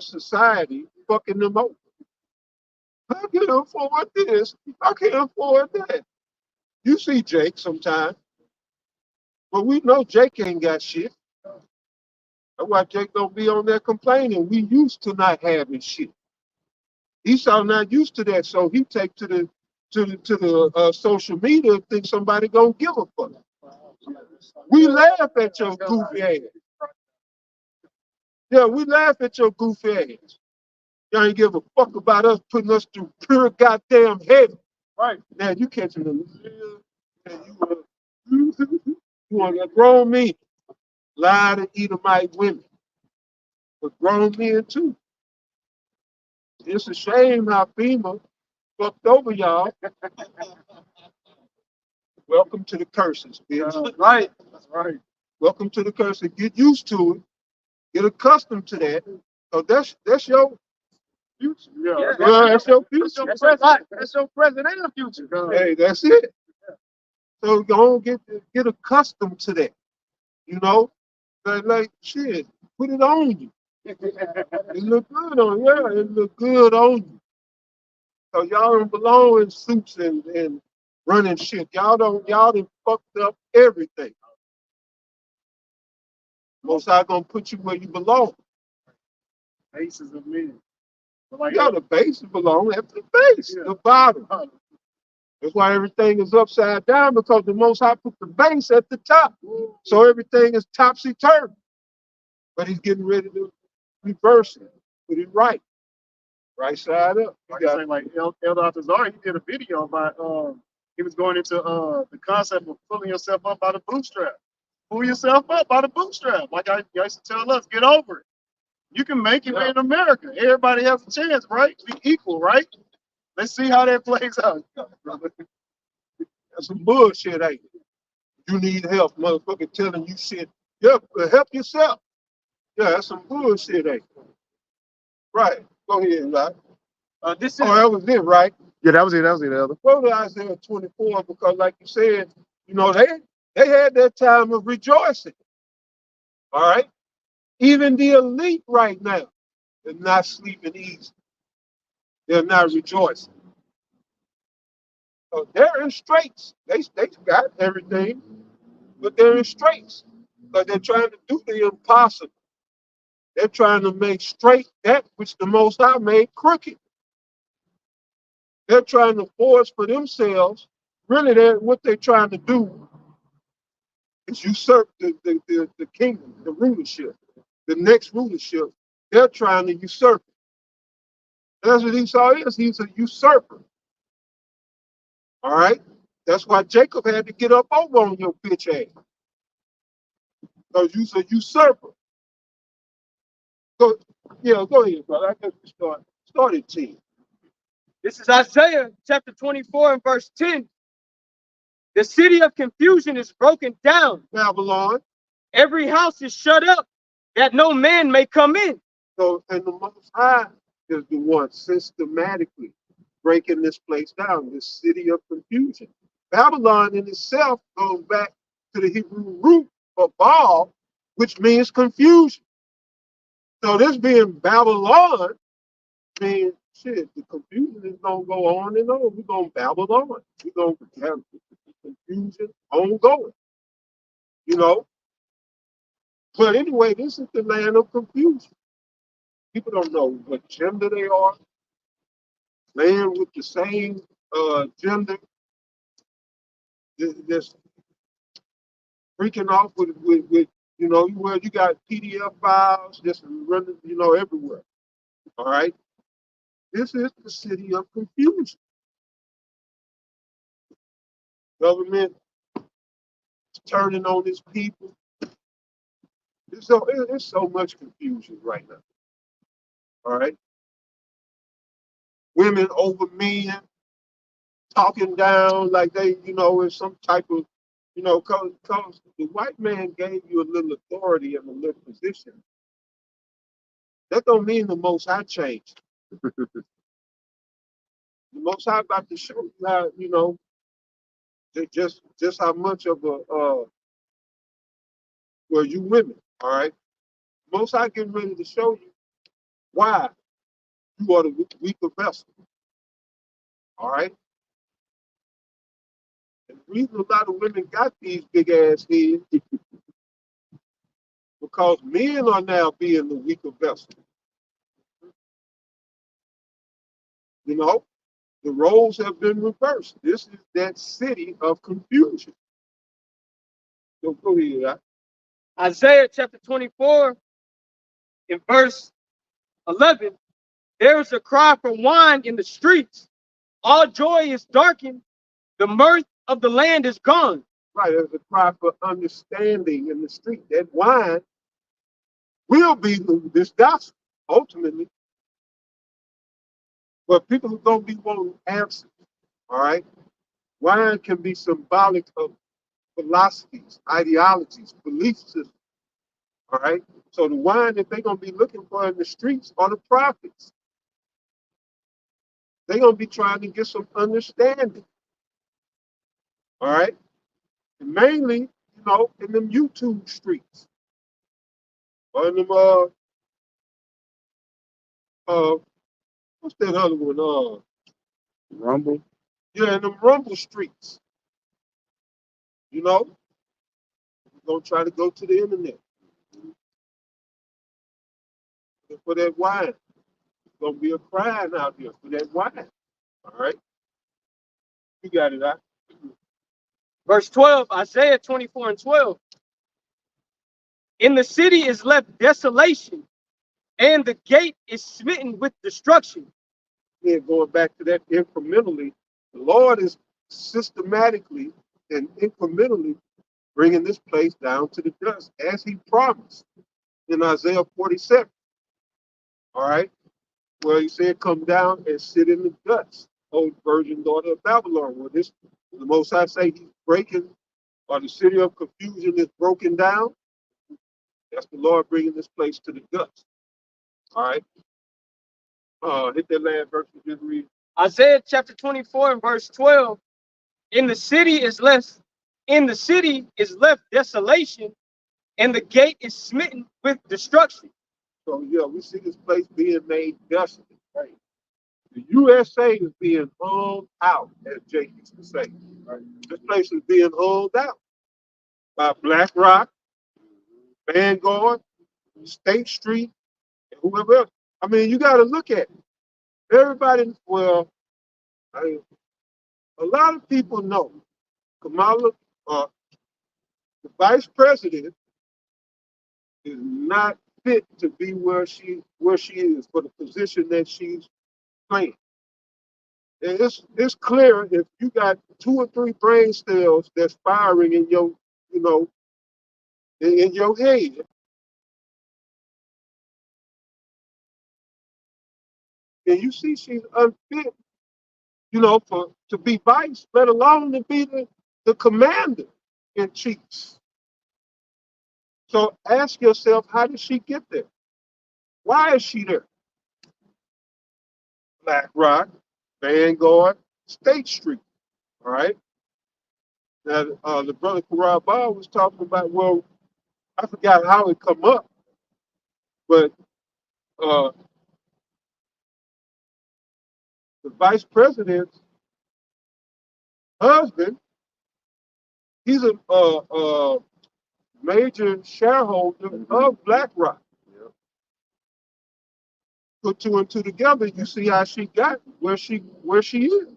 society fucking them over. I can't afford this. I can't afford that. You see Jake sometime, but we know Jake ain't got shit. That's why Jake don't be on there complaining. We used to not having shit. Esau not used to that, so he take to the social media and think somebody gonna give a fuck. We laugh at your goofy ass. Yeah, we laugh at your goofy ass. Y'all ain't give a fuck about us putting us through pure goddamn heaven. Right. Now you catching the and you want to grown men lie to Edomite women, but grown men too. It's a shame how FEMA fucked over y'all. Welcome to the curses, bitch. Right. That's right. Welcome to the curses. Get used to it. Get accustomed to that. So that's your future. Yeah. That's your future. That's your present and the future. Hey, that's it. So don't get accustomed to that. Like shit, put it on you. It look good on you. Yeah, it look good on you. So y'all don't belong in suits and running shit. Y'all done fucked up everything. Most High gonna put you where you belong. Faces of men. Like, Yeah, the base belong at the base, the bottom. That's why everything is upside down because the Most High put the base at the top. So everything is topsy-turvy. But he's getting ready to reverse it, put it right side up. like I say, like Elder Altazar, he did a video about he was going into the concept of pulling yourself up by the bootstrap. Pull yourself up by the bootstrap. Like I used to tell us, get over it. You can make it in America. Everybody has a chance, right? Be equal, right? Let's see how that plays out. That's some bullshit, ain't it? You need help, motherfucker telling you shit. Yeah, help yourself. Yeah, that's some bullshit, ain't it? Right. Go ahead, right? That was it, right? Yeah, that was it, Elder. Go to Isaiah 24 because, like you said, they had their time of rejoicing. All right? Even the elite right now, they're not sleeping easy. They're not rejoicing. So they're in straits. They got everything, but they're in straits because they're trying to do the impossible. They're trying to make straight that which the Most High made crooked. They're trying to force for themselves. Really, what they're trying to do is usurp the kingdom, the rulership, the next rulership. They're trying to usurp it. That's what Esau is. He's a usurper. All right? That's why Jacob had to get up over on your bitch ass. Because you're a usurper. Go ahead, brother. I guess we start at 10. This is Isaiah chapter 24 and verse 10. The city of confusion is broken down. Babylon. Every house is shut up that no man may come in. So, and the Most High is the one systematically breaking this place down, this city of confusion. Babylon in itself goes back to the Hebrew root of Baal, which means confusion. So this being Babylon means shit, the confusion is gonna go on and on. We're gonna babble on. We're gonna have confusion ongoing. But anyway, this is the land of confusion. People don't know what gender they are. laying with the same gender, just freaking off with where you got PDF files just running, everywhere. All right. This is the city of confusion. Government is turning on its people. There's so much confusion right now. All right. Women over men, talking down like they, is some type of, cause the white man gave you a little authority and a little position. That don't mean the Most High changed. The Most High about to show you how, just how much of a, well, you women, all right? Most High getting ready to show you why you are the weaker vessel, all right? And the reason a lot of women got these big ass heads because men are now being the weaker vessel. You know, the roles have been reversed. This is that city of confusion. So go ahead. Isaiah chapter 24 in verse 11, there is a cry for wine in the streets. All joy is darkened. The mirth of the land is gone. Right, there's a cry for understanding in the street. That wine will be this gospel, ultimately. But people are going to be wanting answers, all right? Wine can be symbolic of philosophies, ideologies, belief systems, all right? So the wine that they're going to be looking for in the streets are the prophets. They're going to be trying to get some understanding, all right? And mainly, in them YouTube streets, or in them, what's that other one? Rumble. Yeah, in them rumble streets, we're going to try to go to the internet for that wine. There's going to be a crying out here for that wine, all right? You got it, out. Verse 12, Isaiah 24 and 12. In the city is left desolation, and the gate is smitten with destruction. Again, going back to that incrementally, the Lord is systematically and incrementally bringing this place down to the dust, as he promised in Isaiah 47, all right? Where he said, come down and sit in the dust, old virgin daughter of Babylon. Well, the Most High say he's breaking, or the city of confusion is broken down. That's the Lord bringing this place to the dust. All right. Hit that last verse we just read. Isaiah chapter 24 and verse 12. In the city is left desolation, and the gate is smitten with destruction. So yeah, we see this place being made desolate. Right. The USA is being hung out, as Jake used to say. Right. This place is being hung out by BlackRock, Vanguard, State Street, and whoever else. I mean, you got to look at it. Everybody, well, a lot of people know Kamala, the vice president, is not fit to be where she is for the position that she's playing. And it's clear if you got 2 or 3 brain cells that's firing in your, in your head, and you see she's unfit, to be vice, let alone to be the commander in chief. So ask yourself, how did she get there? Why is she there? BlackRock, Vanguard, State Street. All right. Now, the brother Karabah was talking about, well, I forgot how it come up, but uh, the vice president's husband, he's a major shareholder of BlackRock. put two and two together, you see how she got where she is.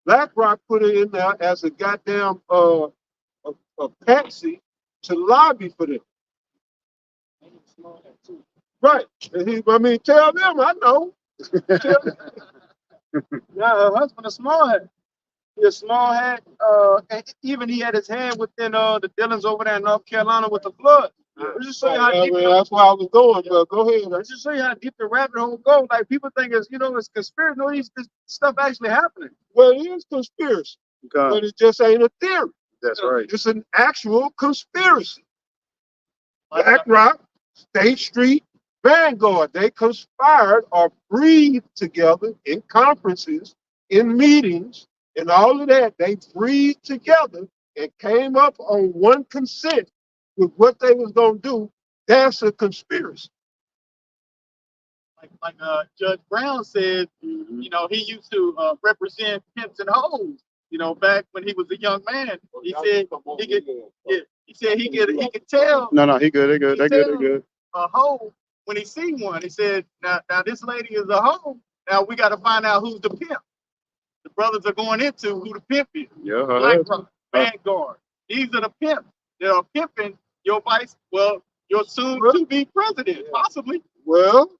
BlackRock put her in there as a goddamn a patsy to lobby for them. Right. And I mean, tell them, I know. Tell them. Yeah, her husband a small hat. He a small hat. And even he had his hand within the Dillons over there in North Carolina with the flood. Let's just show you how deep. That's where I was going, but go ahead. Let's just show you how deep the rabbit hole goes. Like people think it's it's conspiracy. No, this stuff actually happening. Well, it is conspiracy, but it just ain't a theory. That's right. It's an actual conspiracy. BlackRock, State Street, Vanguard, they conspired or breathed together in conferences, in meetings, and all of that. They breathed together and came up on one consent with what they was going to do. That's a conspiracy. Like Judge Brown said, you know, he used to represent pimps and hoes. You know, back when he was a young man, he said he could. Yeah, he said he could tell. No, he good. They good. They good. They good. A hoe when he see one. He said, now this lady is a hoe. Now we got to find out who's the pimp. The brothers are going into who the pimp is. Yeah. BlackRock, Vanguard. These are the pimps that are pimping your your soon-to-be president, possibly. Well,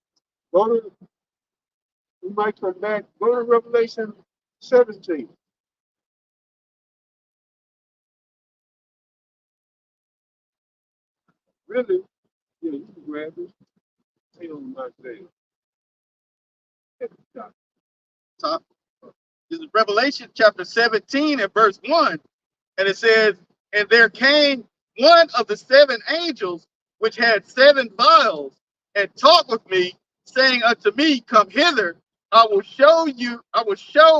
we might come back. Go to Revelation 17. Really? Yeah, you can grab it. Stay on my day. Top. This is Revelation chapter 17 and verse 1. And it says, and there came one of the seven angels which had seven vials and talked with me, saying unto me, come hither, I will show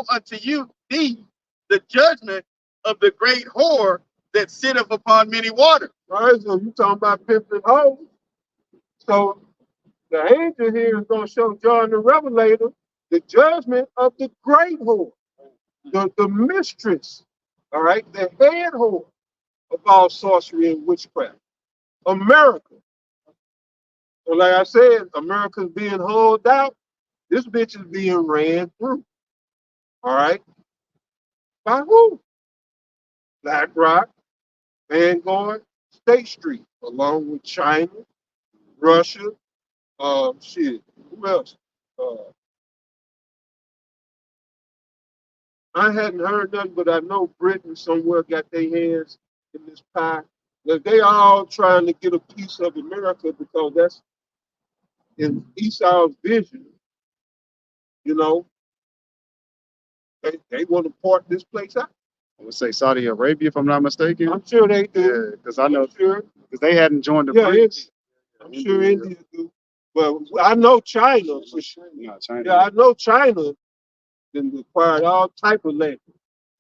unto you the judgment of the great whore that sitteth upon many waters. All right, so you talking about pimps and hoes. So the angel here is going to show John the Revelator the judgment of the great whore, the mistress, all right, the head whore of all sorcery and witchcraft, America. So like I said, America's being hauled out. This bitch is being ran through. All right? By who? BlackRock, Vanguard, State Street, along with China, Russia, who else? I hadn't heard nothing, but I know Britain somewhere got their hands in this pie. They all trying to get a piece of America because that's in Esau's vision. You know, they want to part this place out. I would say Saudi Arabia, if I'm not mistaken. I'm sure they do. Yeah, because I know because they hadn't joined the yeah, BRICS. I'm sure India do. But I know China for sure. No, China. Yeah, I know China then acquired all type of land,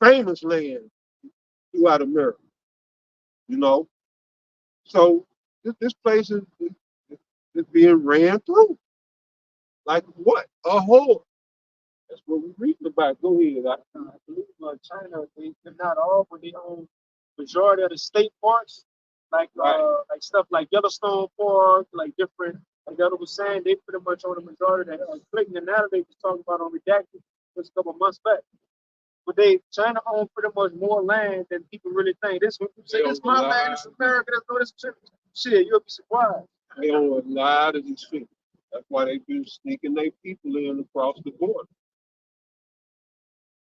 famous land throughout America. You know, so this place is being ran through. Like what? A whore. That's what we're reading about. Go ahead. I believe China, they not all, but they own majority of the state parks, like like stuff like Yellowstone Park, like different. Like the other was saying, they pretty much own the majority of that. Clinton and Natalie was talking about on Redacted just a couple months back. But China owns pretty much more land than people really think. This when you say this my land, this America, that's no this shit, you'll be surprised. They own a lot of these people. That's why they've been sneaking their people in across the border.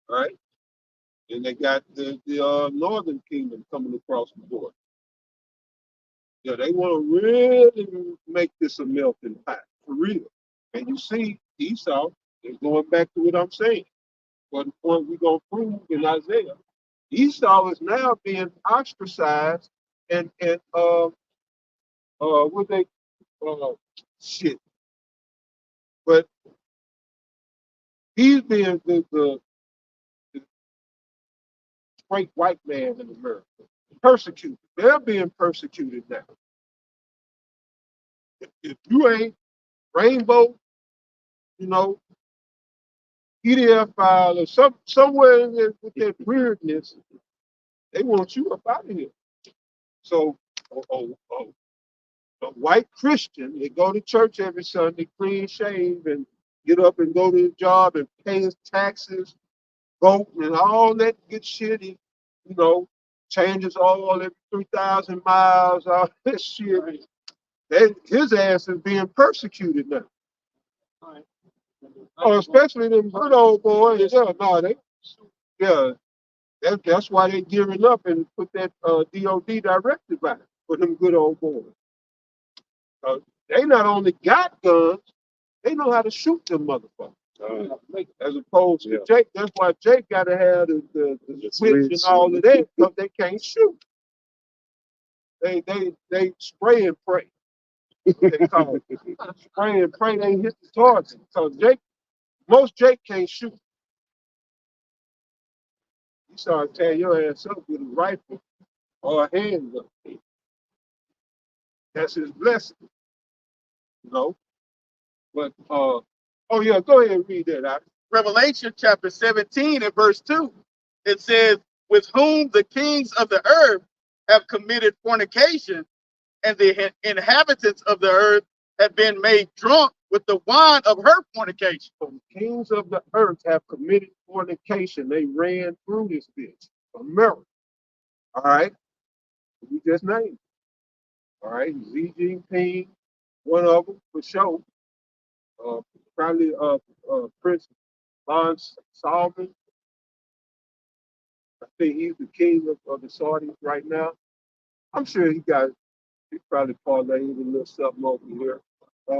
Right? And they got the Northern Kingdom coming across the border. Yeah, they want to really make this a melting pot, for real. And you see, Esau is going back to what I'm saying. But the point we're going to prove in Isaiah, Esau is now being ostracized and what they, shit. But he's being the great white man in America. Persecuted. They're being persecuted now. If you ain't rainbow, you know, EDF or somewhere in there with their weirdness, they want you up out of here. So, a white Christian, they go to church every Sunday, clean shave, and get up and go to the job and pay his taxes, vote, and all that good shit. He, you know, changes all every 3,000 miles, all that shit. Right. His ass is being persecuted now. Right. Oh, especially them good old boys. Yeah, no, yeah, that's why they gearing up and put that DOD directive out for them good old boys. Uh, they not only got guns, they know how to shoot them motherfuckers. As opposed to Jake, that's why Jake got to have the switch and all of that because they can't shoot. They spray and pray. They call it. Spray and pray. They hit the target. So most Jake can't shoot. He started tearing your ass up with a rifle or a handgun. That's his blessing, you know. But oh yeah, go ahead and read that out. Revelation chapter 17 and verse 2. It says, with whom the kings of the earth have committed fornication, and the inhabitants of the earth have been made drunk with the wine of her fornication. So the kings of the earth have committed fornication. They ran through this bitch. America. All right. We just named. All right. Xi Jinping, one of them for sure. Probably Prince Bon Salman. I think he's the king of the Saudis right now. I'm sure he probably parlayed a little something over here. I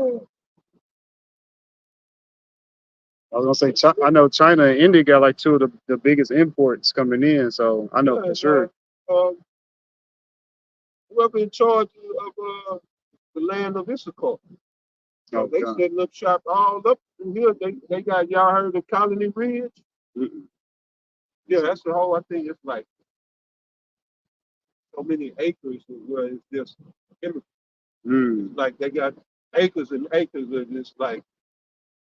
was gonna say, I know China and India got like two of the biggest imports coming in, so I know for sure. Whoever in charge of the land of Issachar, they setting up shop all up in here. They got, y'all heard of Colony Ridge? Mm-mm. Yeah, that's the whole. I think it's like so many acres where it's just Mm. like they got acres and acres of this like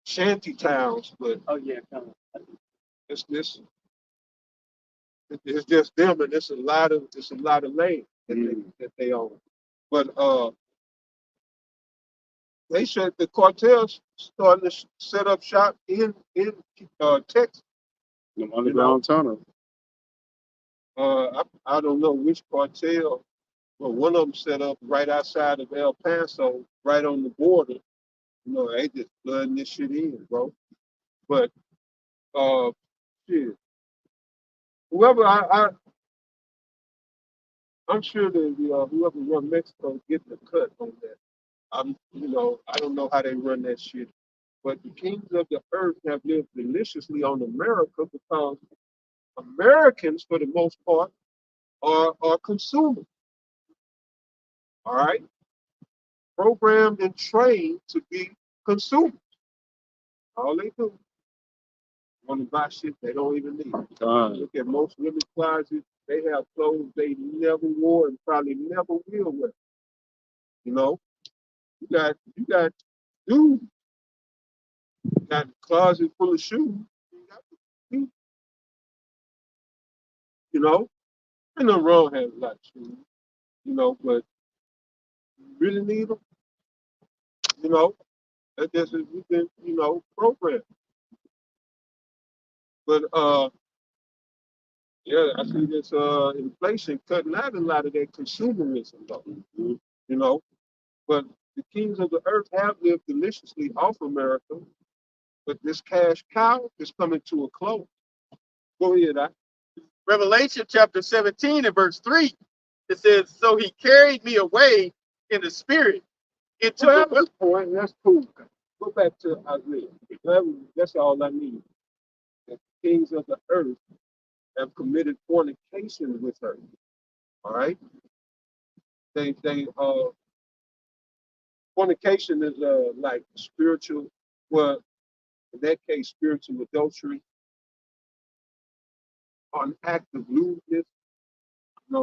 shanty towns, but it's this. It's just them, and it's a lot of land that they own. But they said the cartels starting to set up shop in Texas. The underground tunnel. I don't know which cartel, but one of them set up right outside of El Paso, right on the border. You know, they just flooding this shit in, bro. But shit, whoever I'm sure that whoever run Mexico getting a cut on that. I don't know how they run that shit. But the kings of the earth have lived deliciously on America because Americans, for the most part, are consumers. All right, programmed and trained to be consumers. All they do want to buy shit they don't even need. Look at most women's closets; they have clothes they never wore and probably never will wear. You know, you got dudes got a closet full of shoes. You know, ain't nothing wrong having a lot of shoes. You know, but you really need them. You know, that just is within, programmed. But yeah, I see this inflation cutting out a lot of that consumerism though. You know, but the kings of the earth have lived deliciously off America, but this cash cow is coming to a close. Go ahead, Revelation chapter 17 and verse 3. It says, so he carried me away in the spirit into the point. That's cool. Go back to Isaiah. That's all I need. The kings of the earth have committed fornication with her. All right. They fornication is like spiritual, well, in that case, spiritual adultery, an act of lewdness,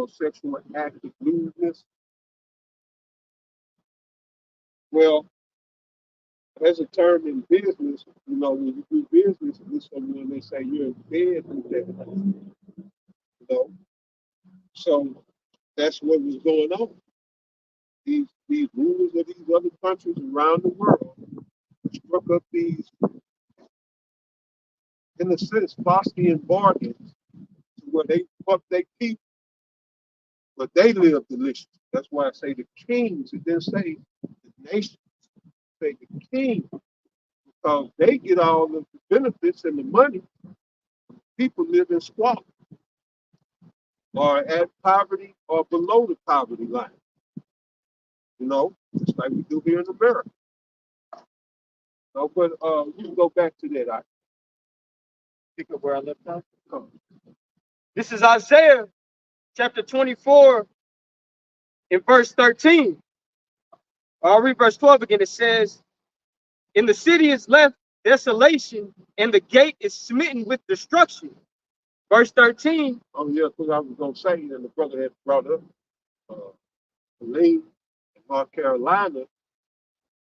sexual act of lewdness. Well, as a term in business, when you do business with someone, they say you're in bed with that, you. So that's what was going on. these rulers of these other countries around the world struck up these, in a sense, Faustian bargains to where they fuck their people, but they live delicious. That's why I say the kings. It didn't say the nation, say the king, because they get all of the benefits and the money. People live in squalor or at poverty or below the poverty line. You know, just like we do here in America. So, but you can go back to that. I Pick up where I left off. This is Isaiah chapter 24 in verse 13. I'll read verse 12 again. It says, "In the city is left desolation, and the gate is smitten with destruction." Verse 13. Oh yeah, because I was gonna say, and the brother had brought up uh, Helene in North Carolina.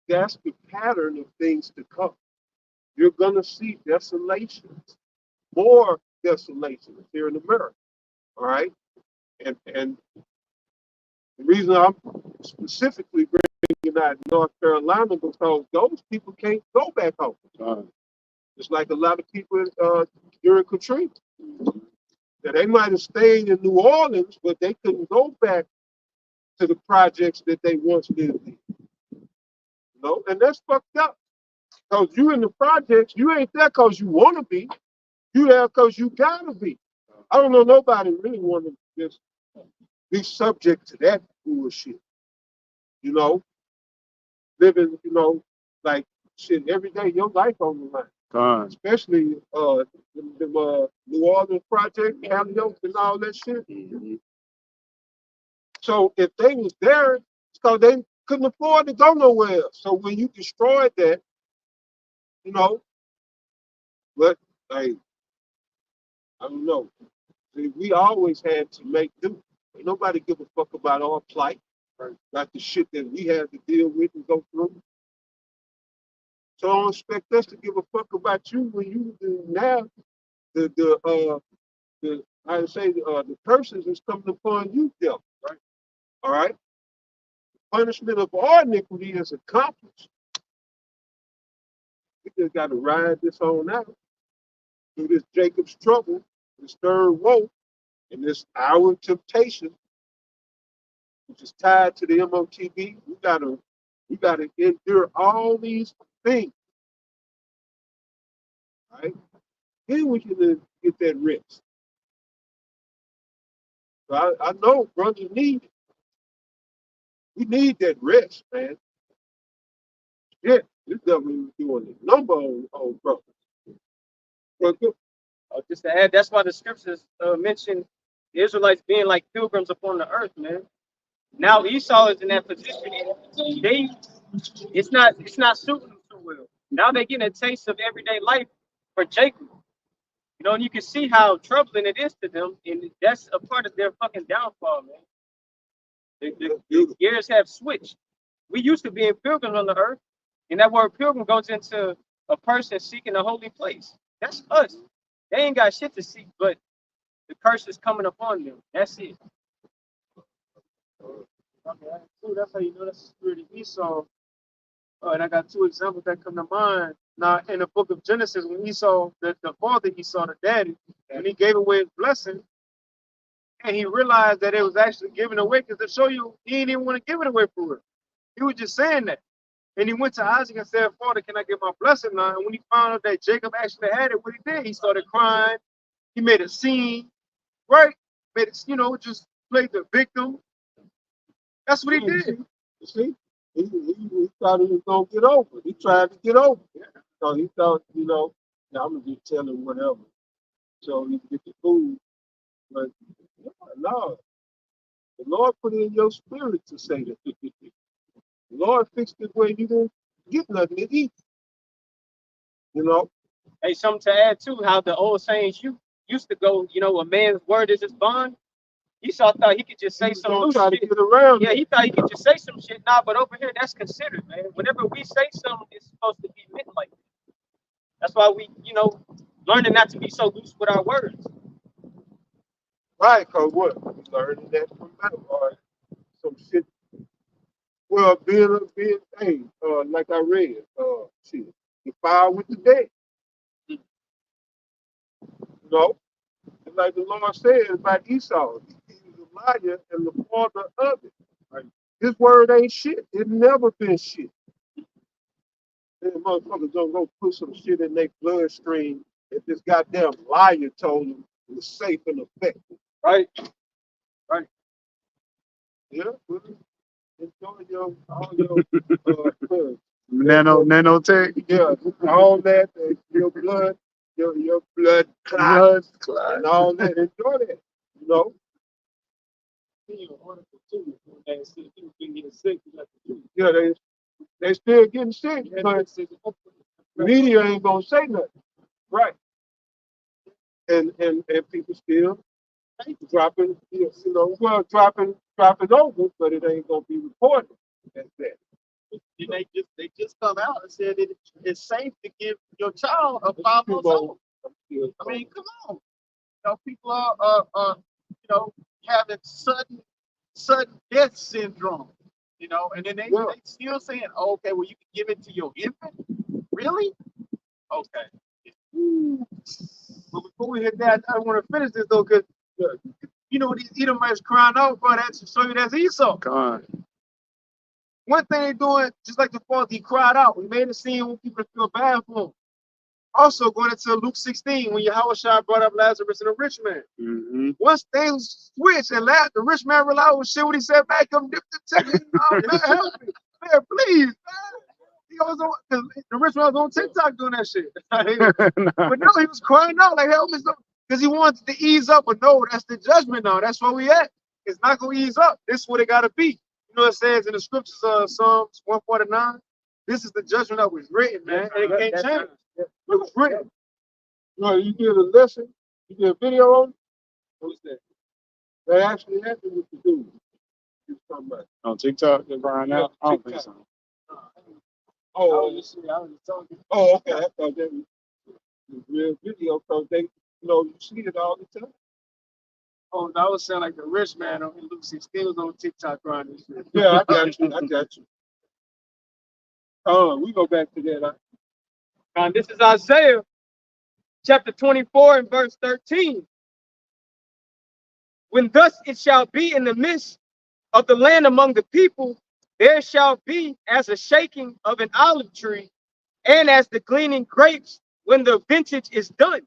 That's the pattern of things to come. You're gonna see desolations, more desolations here in America. All right, and the reason I'm specifically bringing out North Carolina because those people can't go back home. It's like a lot of people during Katrina. That they might have stayed in New Orleans, but they couldn't go back to the projects that they once lived in. You know, and that's fucked up. Because you in the projects, you ain't there because you want to be. You there because you gotta be. I don't know nobody really want to just be subject to that bullshit. You know, living, like shit every day, your life on the line. Especially the New Orleans project, Calliope and all that shit. So if they was there, it's because they couldn't afford to go nowhere else. So when you destroyed that, you know, but like I don't know. See, we always had to make do. Ain't nobody give a fuck about our plight, right? Like the shit that we had to deal with and go through. So don't expect us to give a fuck about you when you do now. The I say the curses is coming upon you, devil, right? All right. Punishment of our iniquity is accomplished. We just got to ride this on out through this Jacob's trouble, this third woe, and this hour of temptation, which is tied to the MOTB. We gotta endure all these things, right? Then we can get that rest. So I know brothers need it. We need that rest, man. Yeah, this government is doing a number on brothers. But Just to add, that's why the scriptures mention the Israelites being like pilgrims upon the earth, man. Now Esau is in that position, and it's not suiting them too well. Now they're getting a taste of everyday life for Jacob. You know, and you can see how troubling it is to them, and that's a part of their fucking downfall, man. The years have switched. We used to be in pilgrims on the earth, and that word pilgrim goes into a person seeking a holy place. That's us. They ain't got shit to seek, but the curse is coming upon them. That's it. Okay, too, that's how you know that's the spirit of Esau. And I got two examples that come to mind. Now, in the book of Genesis, when Esau, the father Esau, the daddy, when he gave away his blessing, and he realized that it was actually given away, because to show you, he didn't even want to give it away for real. He was just saying that. And he went to Isaac and said, Father, can I get my blessing now? And when he found out that Jacob actually had it, what he did, he started crying. He made a scene, right? Made it, just played the victim. That's what he did. you see, he thought he was gonna get over. He tried to get over. So he thought, I'm gonna just tell him whatever. So he can get the food. But no, the Lord put it in your spirit to say that. The Lord fixed it where you didn't get nothing to eat. You know? Hey, something to add too, how the old saints you used to go, a man's word is his bond. Esau thought he could just say some loose try shit. to get around Yeah, he thought he could just say some shit. Nah, but over here, that's considered, man. Whenever we say something, it's supposed to be meant like that. That's why we, learning not to be so loose with our words. Right, because what? We learned that from that or some shit Well, hey, like I read, shit, the fire with the dead, you know, and like the Lord said about Esau, he was a liar and the father of it. Right? His word ain't shit. It never been shit. And motherfuckers don't go put some shit in their bloodstream if this goddamn liar told them it was safe and effective. Right. Right. Yeah, well, enjoy all your Nanotech. yeah, all that, your blood, your blood clot, and all that. Enjoy that, you know. Yeah, they still getting sick, but media ain't gonna say nothing, right? And people still dropping, well, dropping over, but it ain't gonna be reported as that. And they just come out and said it's safe to give your child a 5 months old. I mean, come on. You know, people are having sudden death syndrome. You know, and then they still saying, oh, okay, well, you can give it to your infant. Really? Okay. But before we hit that, I want to finish this though, because you know these Edomites crying out, bro. That should show you that's Esau. God. One thing they doing, just like the father, he cried out. He made a scene when people feel bad for him. Also, going into Luke 16, when Yahushua brought up Lazarus and the rich man. Mm-hmm. Once things switched and the rich man realized what shit, what he said back, come dip the check. Oh, man, help me. Man, please, man. He was on, the rich man was on TikTok doing that shit. But no, he was crying out like, help me. Because he wanted to ease up, but no, that's the judgment now. That's where we at. It's not going to ease up. This is what it got to be. You know, it says in the scriptures, Psalms 149, this is the judgment that was written, man, and it can't change. It was written. No, you did a lesson, you did a video on it. What's that? They actually happened with the dude. He was talking about. On TikTok, they're crying out. I don't think so. Oh, okay. I thought that was real video because they, you see it all the time. Oh, that was saying like the rich man on Luke 16 was on TikTok crying this shit. Yeah, I got you. I got you. Oh, we go back to that. And this is Isaiah chapter 24 and verse 13. When thus it shall be in the midst of the land among the people, there shall be as a shaking of an olive tree, and as the gleaning grapes when the vintage is done.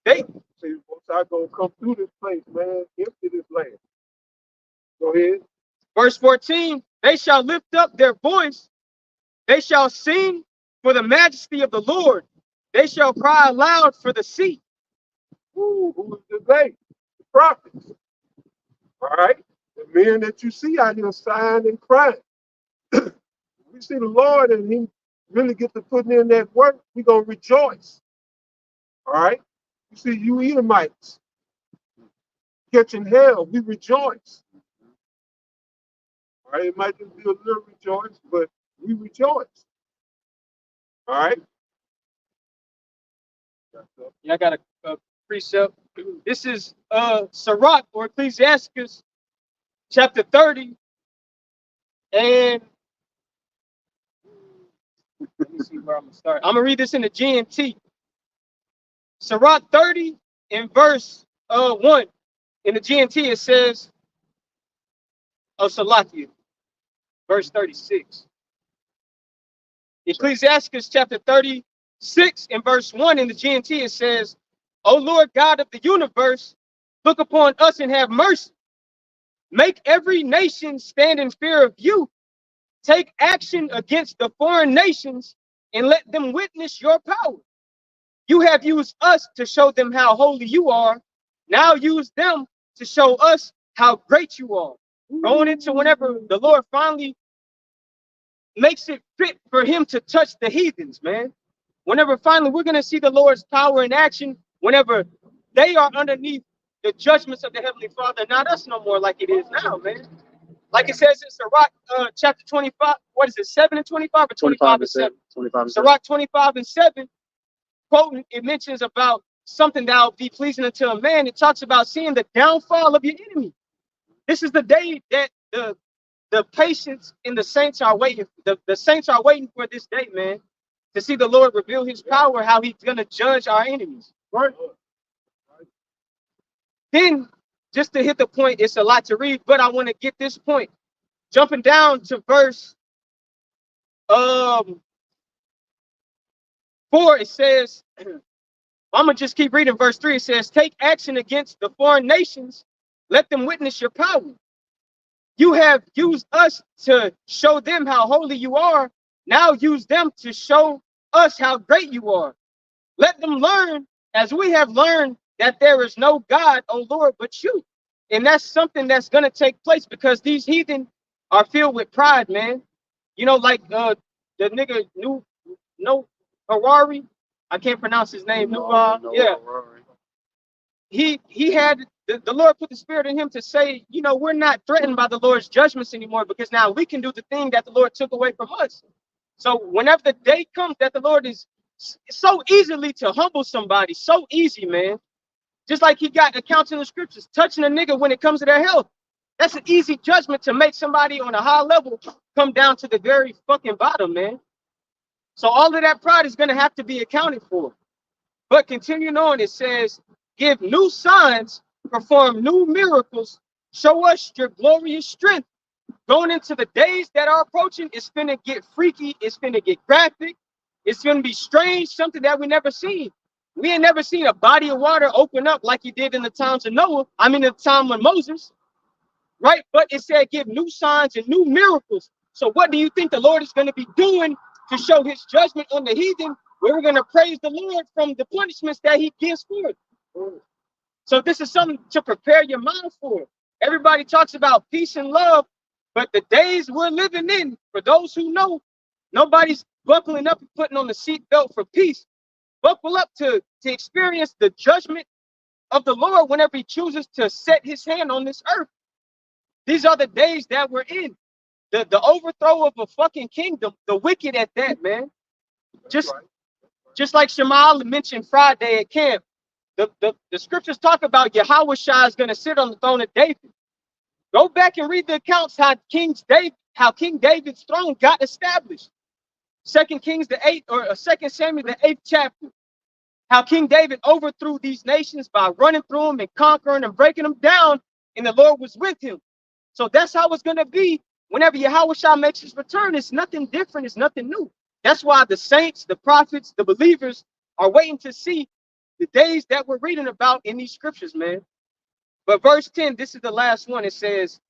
They See, once I gonna come through this place, man, empty this land. Go ahead. Verse 14, they shall lift up their voice, they shall sing for the majesty of the Lord, they shall cry aloud for the sea. Who is the they? The prophets. All right? The men that you see out here sighing and crying. We see the Lord and He really get to putting in that work, we gonna rejoice. All right? You see, you Edomites catching hell, we rejoice. All right, it might just be a little rejoice, but we rejoice. All right. Yeah, I got a precept. This is Sirach or Ecclesiasticus chapter 30. And let me see where I'm gonna start. I'm gonna read this in the GMT. Sirach 30 in verse 1. In the GMT, it says, Salakia, verse 36. Ecclesiasticus chapter 36 and verse 1 in the GMT, it says, O Lord God of the universe, look upon us and have mercy. Make every nation stand in fear of you. Take action against the foreign nations and let them witness your power. You have used us to show them how holy you are. Now use them to show us how great you are. Going into whenever the Lord finally makes it fit for him to touch the heathens, man. Whenever finally we're going to see the Lord's power in action, whenever they are underneath the judgments of the Heavenly Father, not us no more like it is now, man. Like it says in Sirach chapter 25, what is it, 7 and 25 or 25 and 7? 25 Sirach 25 and 7, quoting, it mentions about something that will be pleasing unto a man. It talks about seeing the downfall of your enemy. This is the day that the the patience in the saints are waiting. The saints are waiting for this day, man, to see the Lord reveal his power, how he's going to judge our enemies. Right. Then, just to hit the point, it's a lot to read, but I want to get this point. Jumping down to verse 4, it says, I'm going to just keep reading verse 3. It says, take action against the foreign nations. Let them witness your power. You have used us to show them how holy you are. Now use them to show us how great you are. Let them learn, as we have learned, that there is no God, O Lord, but you. And that's something that's going to take place because these heathen are filled with pride, man. You know, like the nigga, no Harari. I can't pronounce his name. Yeah. He had the Lord put the spirit in him to say, you know, we're not threatened by the Lord's judgments anymore because now we can do the thing that the Lord took away from us. So whenever the day comes that the Lord is so easily to humble somebody, so easy, man. Just like he got accounts in the scriptures, touching a nigga when it comes to their health. That's an easy judgment to make somebody on a high level come down to the very fucking bottom, man. So all of that pride is going to have to be accounted for. But continuing on, it says, give new signs, perform new miracles, show us your glorious strength. Going into the days that are approaching, it's going to get freaky. It's going to get graphic. It's going to be strange, something that we never seen. We ain't never seen a body of water open up like he did in the times of Noah. I mean, in the time of Moses, right? But it said give new signs and new miracles. So what do you think the Lord is going to be doing to show his judgment on the heathen? We're going to praise the Lord from the punishments that he gives forth. So this is something to prepare your mind for. Everybody talks about peace and love, but the days we're living in, for those who know, nobody's buckling up and putting on the seatbelt for peace. Buckle up to experience the judgment of the Lord whenever he chooses to set his hand on this earth. These are the days that we're in. The overthrow of a fucking kingdom, the wicked at that, man. Just like Shamal mentioned Friday at camp, the scriptures talk about Yahweh Shai is going to sit on the throne of David. Go back and read the accounts how King David's throne got established. 2 Kings the 8th or 2 Samuel the 8th chapter. How King David overthrew these nations by running through them and conquering and breaking them down, and the Lord was with him. So that's how it's going to be whenever Yahweh Shai makes his return. It's nothing different. It's nothing new. That's why the saints, the prophets, the believers are waiting to see the days that we're reading about in these scriptures, man. But verse 10, this is the last one. It says,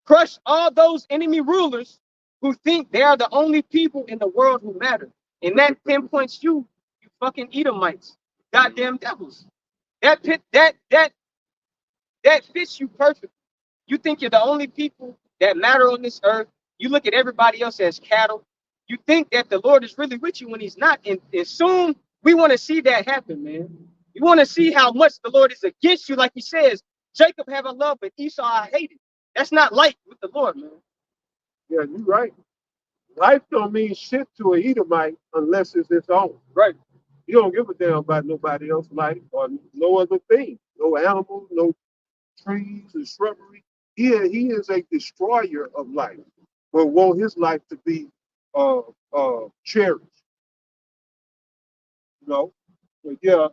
crush all those enemy rulers who think they are the only people in the world who matter. And that pinpoints you fucking Edomites, goddamn devils. That fits you perfectly. You think you're the only people that matter on this earth. You look at everybody else as cattle. You think that the Lord is really with you when he's not. And soon we want to see that happen, man. You want to see how much the Lord is against you. Like he says, Jacob have I loved, but Esau I hated. That's not light with the Lord, man. Yeah, you're right. Life don't mean shit to an Edomite unless it's its own. Right. You don't give a damn about nobody else's life or no other thing. No animals, no trees and shrubbery. He is a destroyer of life, but want his life to be cherished. You know? But yeah,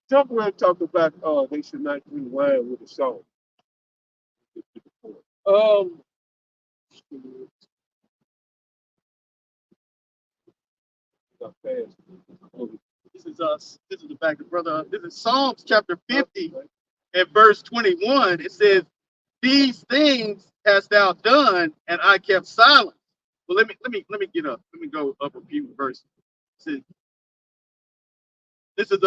jump around and talk about they should not drink wine with a song. This is the back of brother. This is Psalms chapter 50 and verse 21. It says, these things hast thou done, and I kept silent. Well, let me get up. Let me go up a few verses. This is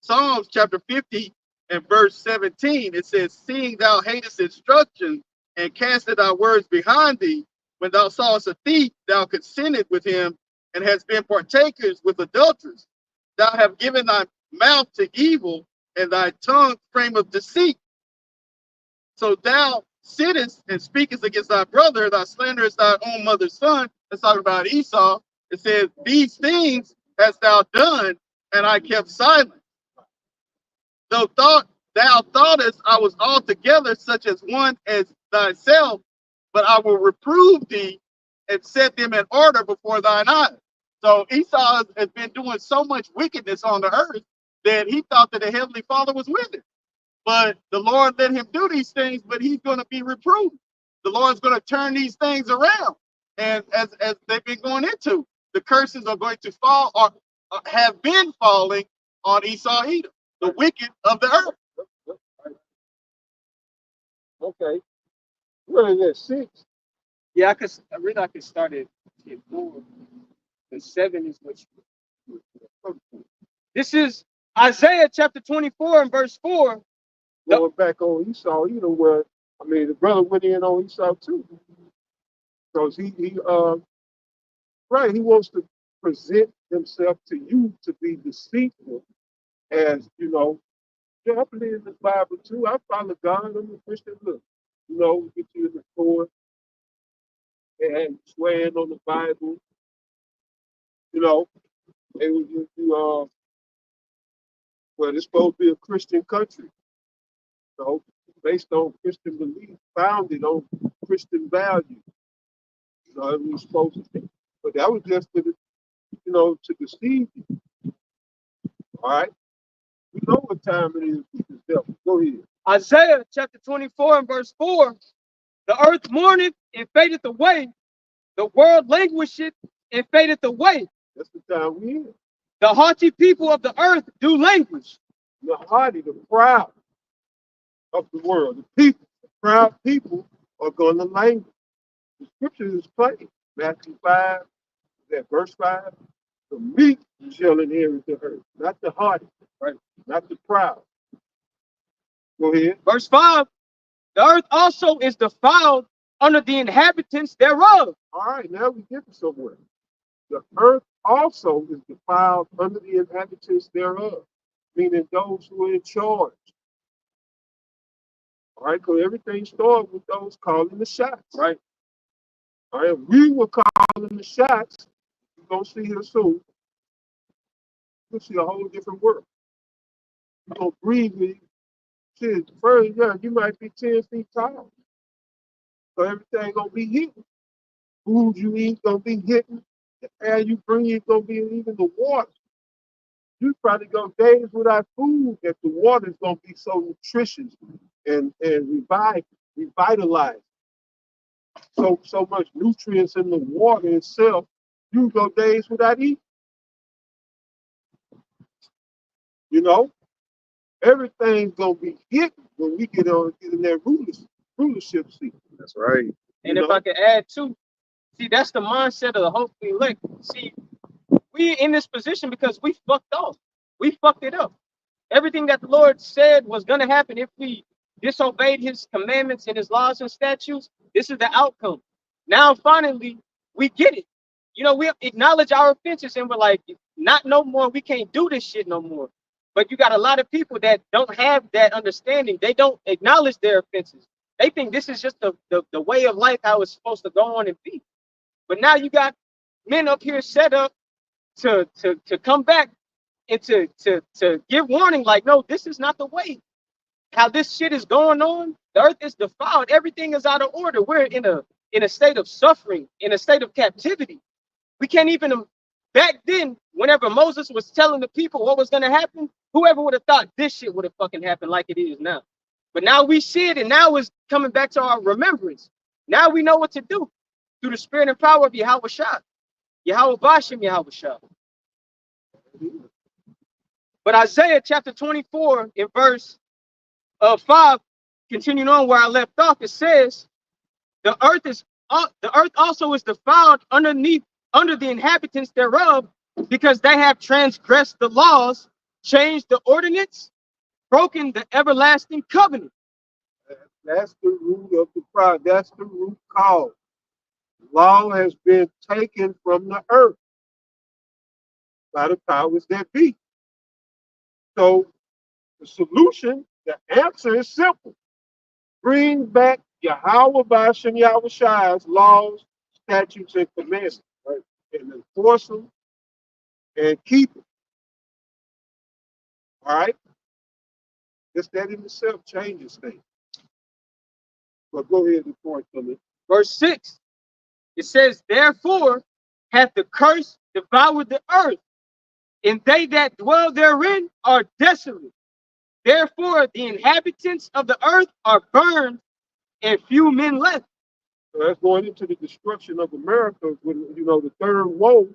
Psalms chapter 50 and verse 17. It says, seeing thou hatest instruction and castest thy words behind thee, when thou sawest a thief, thou consented with him, and hast been partakers with adulterers. Thou have given thy mouth to evil, and thy tongue frame of deceit. So thou sittest and speakest against thy brother, thou slanderest thy own mother's son. Let's talk about Esau. It says, these things hast thou done, and I kept silent. Thou thoughtest I was altogether such as one as thyself, but I will reprove thee and set them in order before thine eyes. So Esau has been doing so much wickedness on the earth that he thought that the Heavenly Father was with him. But the Lord let him do these things, but he's going to be reproved. The Lord's going to turn these things around. And as they've been going into, the curses are going to fall or have been falling on Esau Edom, the wicked of the earth. Okay. What is that, 6? Yeah, I could start at 4. The 7 is what you. This is Isaiah chapter 24 and verse 4. Going back on Esau, you know where, I mean, the brother went in on Esau too. Because right, he wants to present himself to you to be deceitful as, you know, yeah, I believe in the Bible too. I follow God. I'm a Christian. Look, you know, get you in the court and swearing on the Bible, you know, and well, it's supposed to be a Christian country, you know, based on Christian beliefs, founded on Christian values. You know, it was supposed to be. But that was just to, you know, to deceive you. All right. We know what time it is to the devil. Go ahead. Isaiah chapter 24 and verse 4. The earth mourneth and fadeth away. The world languisheth and fadeth away. That's the time we in. The haughty people of the earth do languish. The haughty, the proud of the world, the people, the proud people are going to languish. The scripture is plain. Matthew 5, that verse 5. The meek shall inherit the earth, not the haughty, right? Not the proud. Go ahead. Verse 5. The earth also is defiled under the inhabitants thereof. All right, now we get to somewhere. The earth also is defiled under the inhabitants thereof, meaning those who are in charge. All right, because everything starts with those calling the shots, right? All right, we were calling the shots. You're going to see here soon. You'll see a whole different world. You're going to breathe with shit. First, yeah, you might be 10 feet tall. So everything going to be hitting. Food you eat going to be hitting. The air you breathe going to be even the water. You probably go days without food if the water is going to be so nutritious and revitalized. So much nutrients in the water itself, you go days without eating. You know, everything's gonna be hidden when we get in that rulership seat. That's right. And if I could add too, see, that's the mindset of the hopefully elect. See, we in this position because we fucked off. We fucked it up. Everything that the Lord said was going to happen if we disobeyed his commandments and his laws and statutes, this is the outcome. Now, finally, we get it. You know, we acknowledge our offenses and we're like, not no more. We can't do this shit no more. But you got a lot of people that don't have that understanding. They don't acknowledge their offenses. They think this is just the way of life, how it's supposed to go on and be. But now you got men up here set up to come back and to give warning, like, no, this is not the way. How this shit is going on, the earth is defiled, everything is out of order. We're in a state of suffering, in a state of captivity. We can't even back then, whenever Moses was telling the people what was gonna happen, whoever would have thought this shit would have fucking happened like it is now. But now we see it, and now it's coming back to our remembrance. Now we know what to do through the spirit and power of Yahweh Shah. Yahweh Bashem, Yahweh Shah. But Isaiah chapter 24 in verse 5, continuing on where I left off, it says, the earth also is defiled under the inhabitants thereof, because they have transgressed the laws, changed the ordinance, broken the everlasting covenant. That's the root of the problem. That's the root cause. Law has been taken from the earth by the powers that be. So the solution, the answer is simple. Bring back Yahweh Bashem Yahweh Shai's laws, statutes, and commandments, right? And enforce them and keep them. All right? Just that in itself changes things. But go ahead and point to me. Verse 6, it says, therefore hath the curse devoured the earth, and they that dwell therein are desolate. Therefore the inhabitants of the earth are burned, and few men left. So that's going into the destruction of America. When the third woe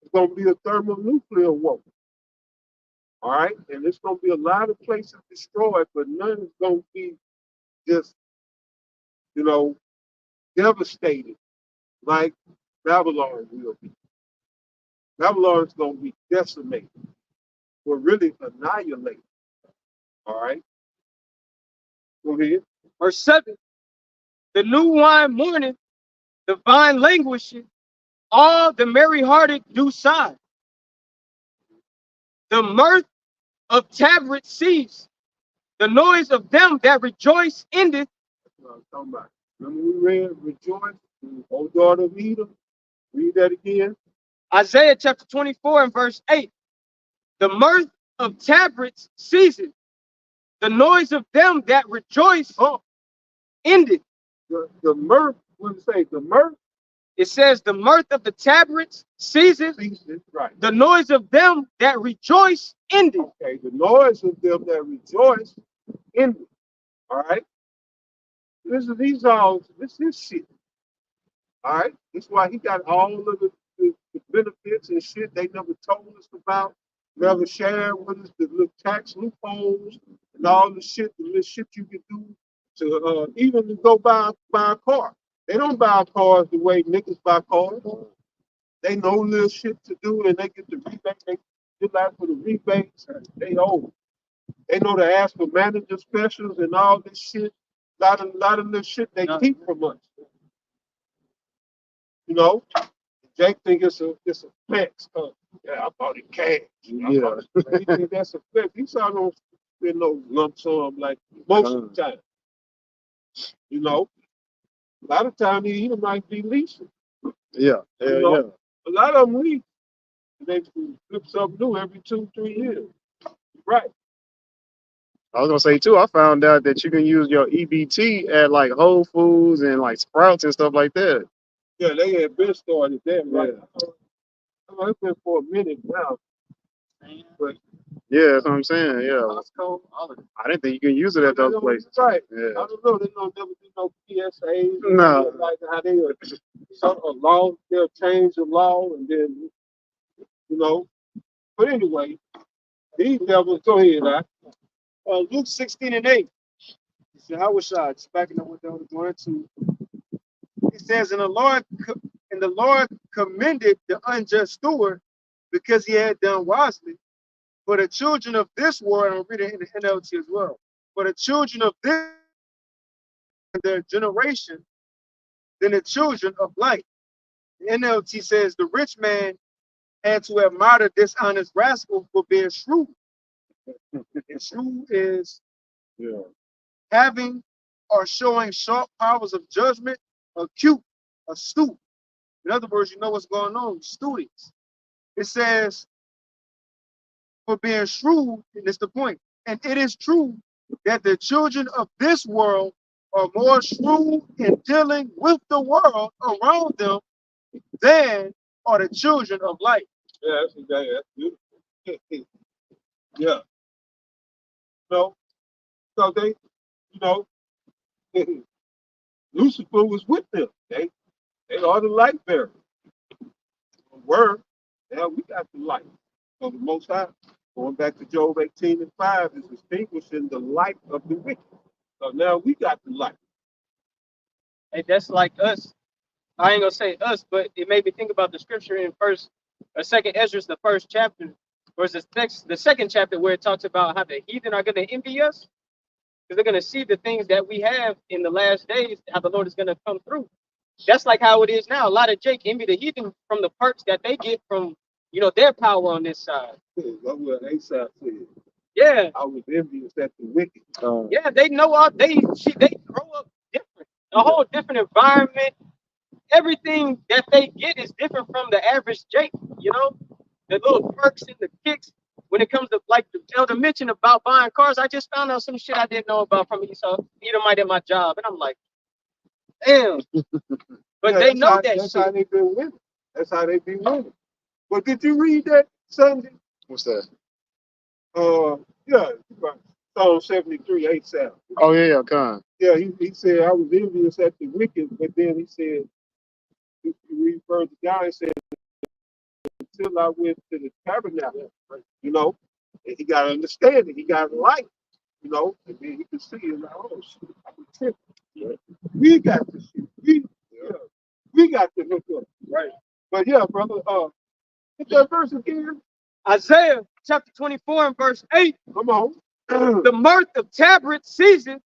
is going to be a thermonuclear woe. All right, and it's going to be a lot of places destroyed, but none is going to be just devastated like Babylon will be. Babylon is going to be decimated, or really annihilated. All right, go ahead. Verse 7, the new wine mourneth, the vine languisheth, all the merry-hearted do sigh. The mirth of tabrets cease, the noise of them that rejoice endeth. Talking about. Remember we read rejoice, O daughter of Edom. Read that again. Isaiah chapter 24 and verse 8. The mirth of tabrets ceaseth, the noise of them that rejoice ended. The mirth, what does it say? The mirth? It says the mirth of the tabrets ceaseth, right. The noise of them that rejoice ended. Okay, the noise of them that rejoice ended. All right. This is shit. All right. That's why he got all of the benefits and shit they never told us about, never shared with us, the little tax loopholes and all the little shit you can do to even to go buy a car. They don't buy cars the way niggas buy cars. They know little shit to do and they get the rebate. They get out for the rebates. They owe. They know to ask for manager specials and all this shit. A lot of little shit they keep from us. Jake think it's a flex. Yeah, I bought it cash. Yeah. He think that's a flex. He saw no spend no lump sum like most of the time. A lot of times he might be leasing. Yeah. Yeah. A lot of them lease. They flip something new every 2-3 years. Right. I was gonna say too, I found out that you can use your EBT at like Whole Foods and like Sprouts and stuff like that. Yeah, they had been started there, right? Yeah. It's been for a minute now. But yeah, that's what I'm saying. Yeah. I didn't think you can use it at those places. Right. Yeah. I don't know. They don't never do no PSAs. No. Like how they a law, they'll change the law and then But anyway, these devils, go ahead, right? Luke 16 and 8. So how was I just backing up what they were going to? It says, and the Lord commended the unjust steward because he had done wisely. For the children of this world, I'm reading in the NLT as well. For the children of this their generation, than the children of light. The NLT says the rich man had to admire the dishonest rascal for being shrewd. And shrewd is having or showing sharp powers of judgment, acute, astute. In other words, you know what's going on, students. It says for being shrewd, and it's the point. And it is true that the children of this world are more shrewd in dealing with the world around them than are the children of light. Yeah, that's beautiful. Yeah. So they, Lucifer was with them. They are the light bearer. Word. Now we got the light. So the Most High, going back to Job 18 and 5, is distinguishing the light of the wicked. So now we got the light. Hey, that's like us. I ain't gonna say us, but it made me think about the scripture in second Ezra, the first chapter, versus the second chapter where it talks about how the heathen are gonna envy us because they're gonna see the things that we have in the last days, how the Lord is gonna come through. That's like how it is now. A lot of Jake envy the heathen from the perks that they get from their power on this side. That's what Asaph said. Yeah. I was envious at the wicked. Yeah, they know they grow up different, a whole different environment. Everything that they get is different from the average Jake, the little perks and the kicks. When it comes to like the elder mentioned about buying cars, I just found out some shit I didn't know about from Esau, Edomite at my job. And I'm like, Damn. But Yeah, they know that that's how shit. they been winning. That's how they be winning. But did you read that Sunday? What's that? Yeah, right. Psalm 73, 8 7. Oh yeah, Con. Yeah, he said, I was envious at the wicked, but then he said, if you read further down, he said, until I went to the tabernacle, you know, and he got understanding, he got light, you know, and then he could see and like, oh shit, I can trip. Yeah. We got the shit. We got the hook up. Right. But yeah, brother, get that verse again. Isaiah chapter 24 and verse 8. Come on. The mirth of tabrets ceaseth,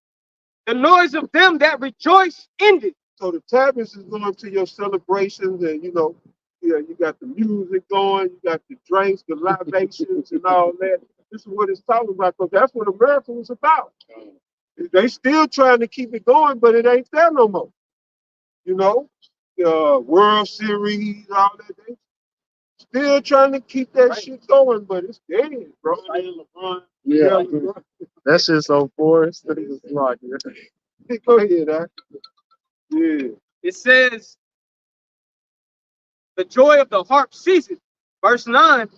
the noise of them that rejoice ended. So the tablets is going to your celebrations, and you know, yeah, you got the music going, you got the drinks, the libations, and all that. This is what it's talking about, because that's what America was about. They still trying to keep it going, but it ain't there no more. You know, World Series, all that. They still trying to keep that shit going, but it's dead, bro. Yeah, LeBron. that shit's so forced. Like, Go ahead, huh? Yeah. It says, the joy of the harp ceaseth. Verse 9,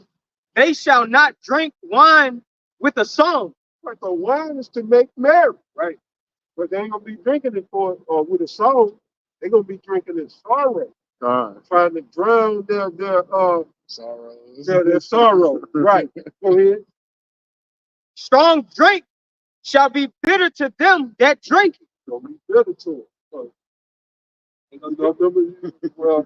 they shall not drink wine with a song. Like the wine is to make merry, right? But they ain't gonna be drinking it for or with a song. They're gonna be drinking it sorrow, God, trying to drown sorrows. their sorrow. Right. Go ahead. Strong drink shall be bitter to them that drink it. Gonna be bitter to them. So, you know, remember, well,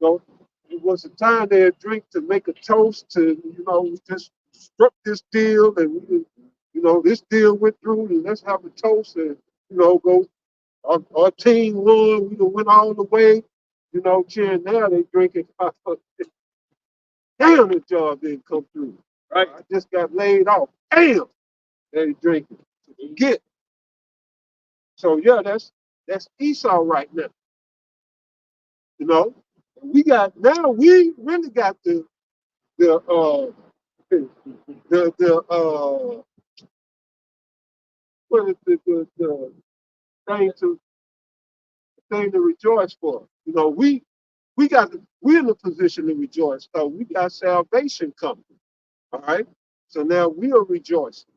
know, it was a time they had drink to make a toast to, you know, we just struck this deal and we, you know, this deal went through and let's have a toast and, you know, go, our team won, we went all the way, you know, cheering. Now they drinking. Damn, the job didn't come through. Right. I just got laid off. Damn, they drinking. Get. So yeah, that's Esau right now. You know, we really got the the what is the thing to rejoice for. You know, we're in a position to rejoice. So we got salvation coming. All right. So now we are rejoicing.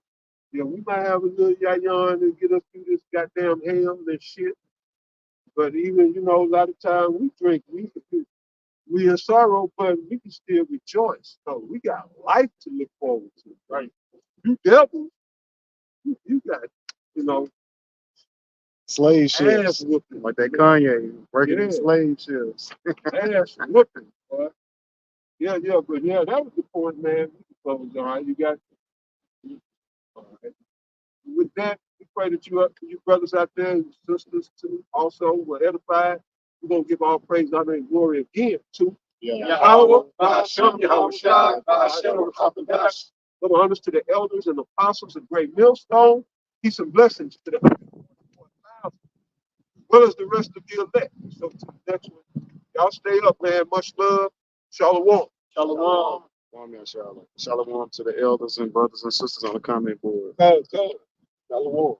You know, we might have a little yayan and get us through this goddamn hell and shit. But even, you know, a lot of times we drink, we in sorrow, but we can still rejoice. So we got life to look forward to, right? You devil, you got, you know, Slave ass ships. whooping. Like that Kanye working in slave ships. Ass whooping, boy. Yeah, but yeah, that was the point, man. All right, you got, all right. With that, we pray that you brothers out there and sisters too also were edified. We're gonna give all praise, honor, and glory again to Yahweh, Ba'ashem, Yahweh Shai, Ba'ashem, Rakabadash. Give honors to the elders and apostles of Great Millstone. Peace and blessings to the 144,000, as well as the rest of the elect. So to the next one, y'all stay up, man. Much love. Shalom. Shalom. Shalom to the elders and brothers and sisters on the comment board. Go. Shalom.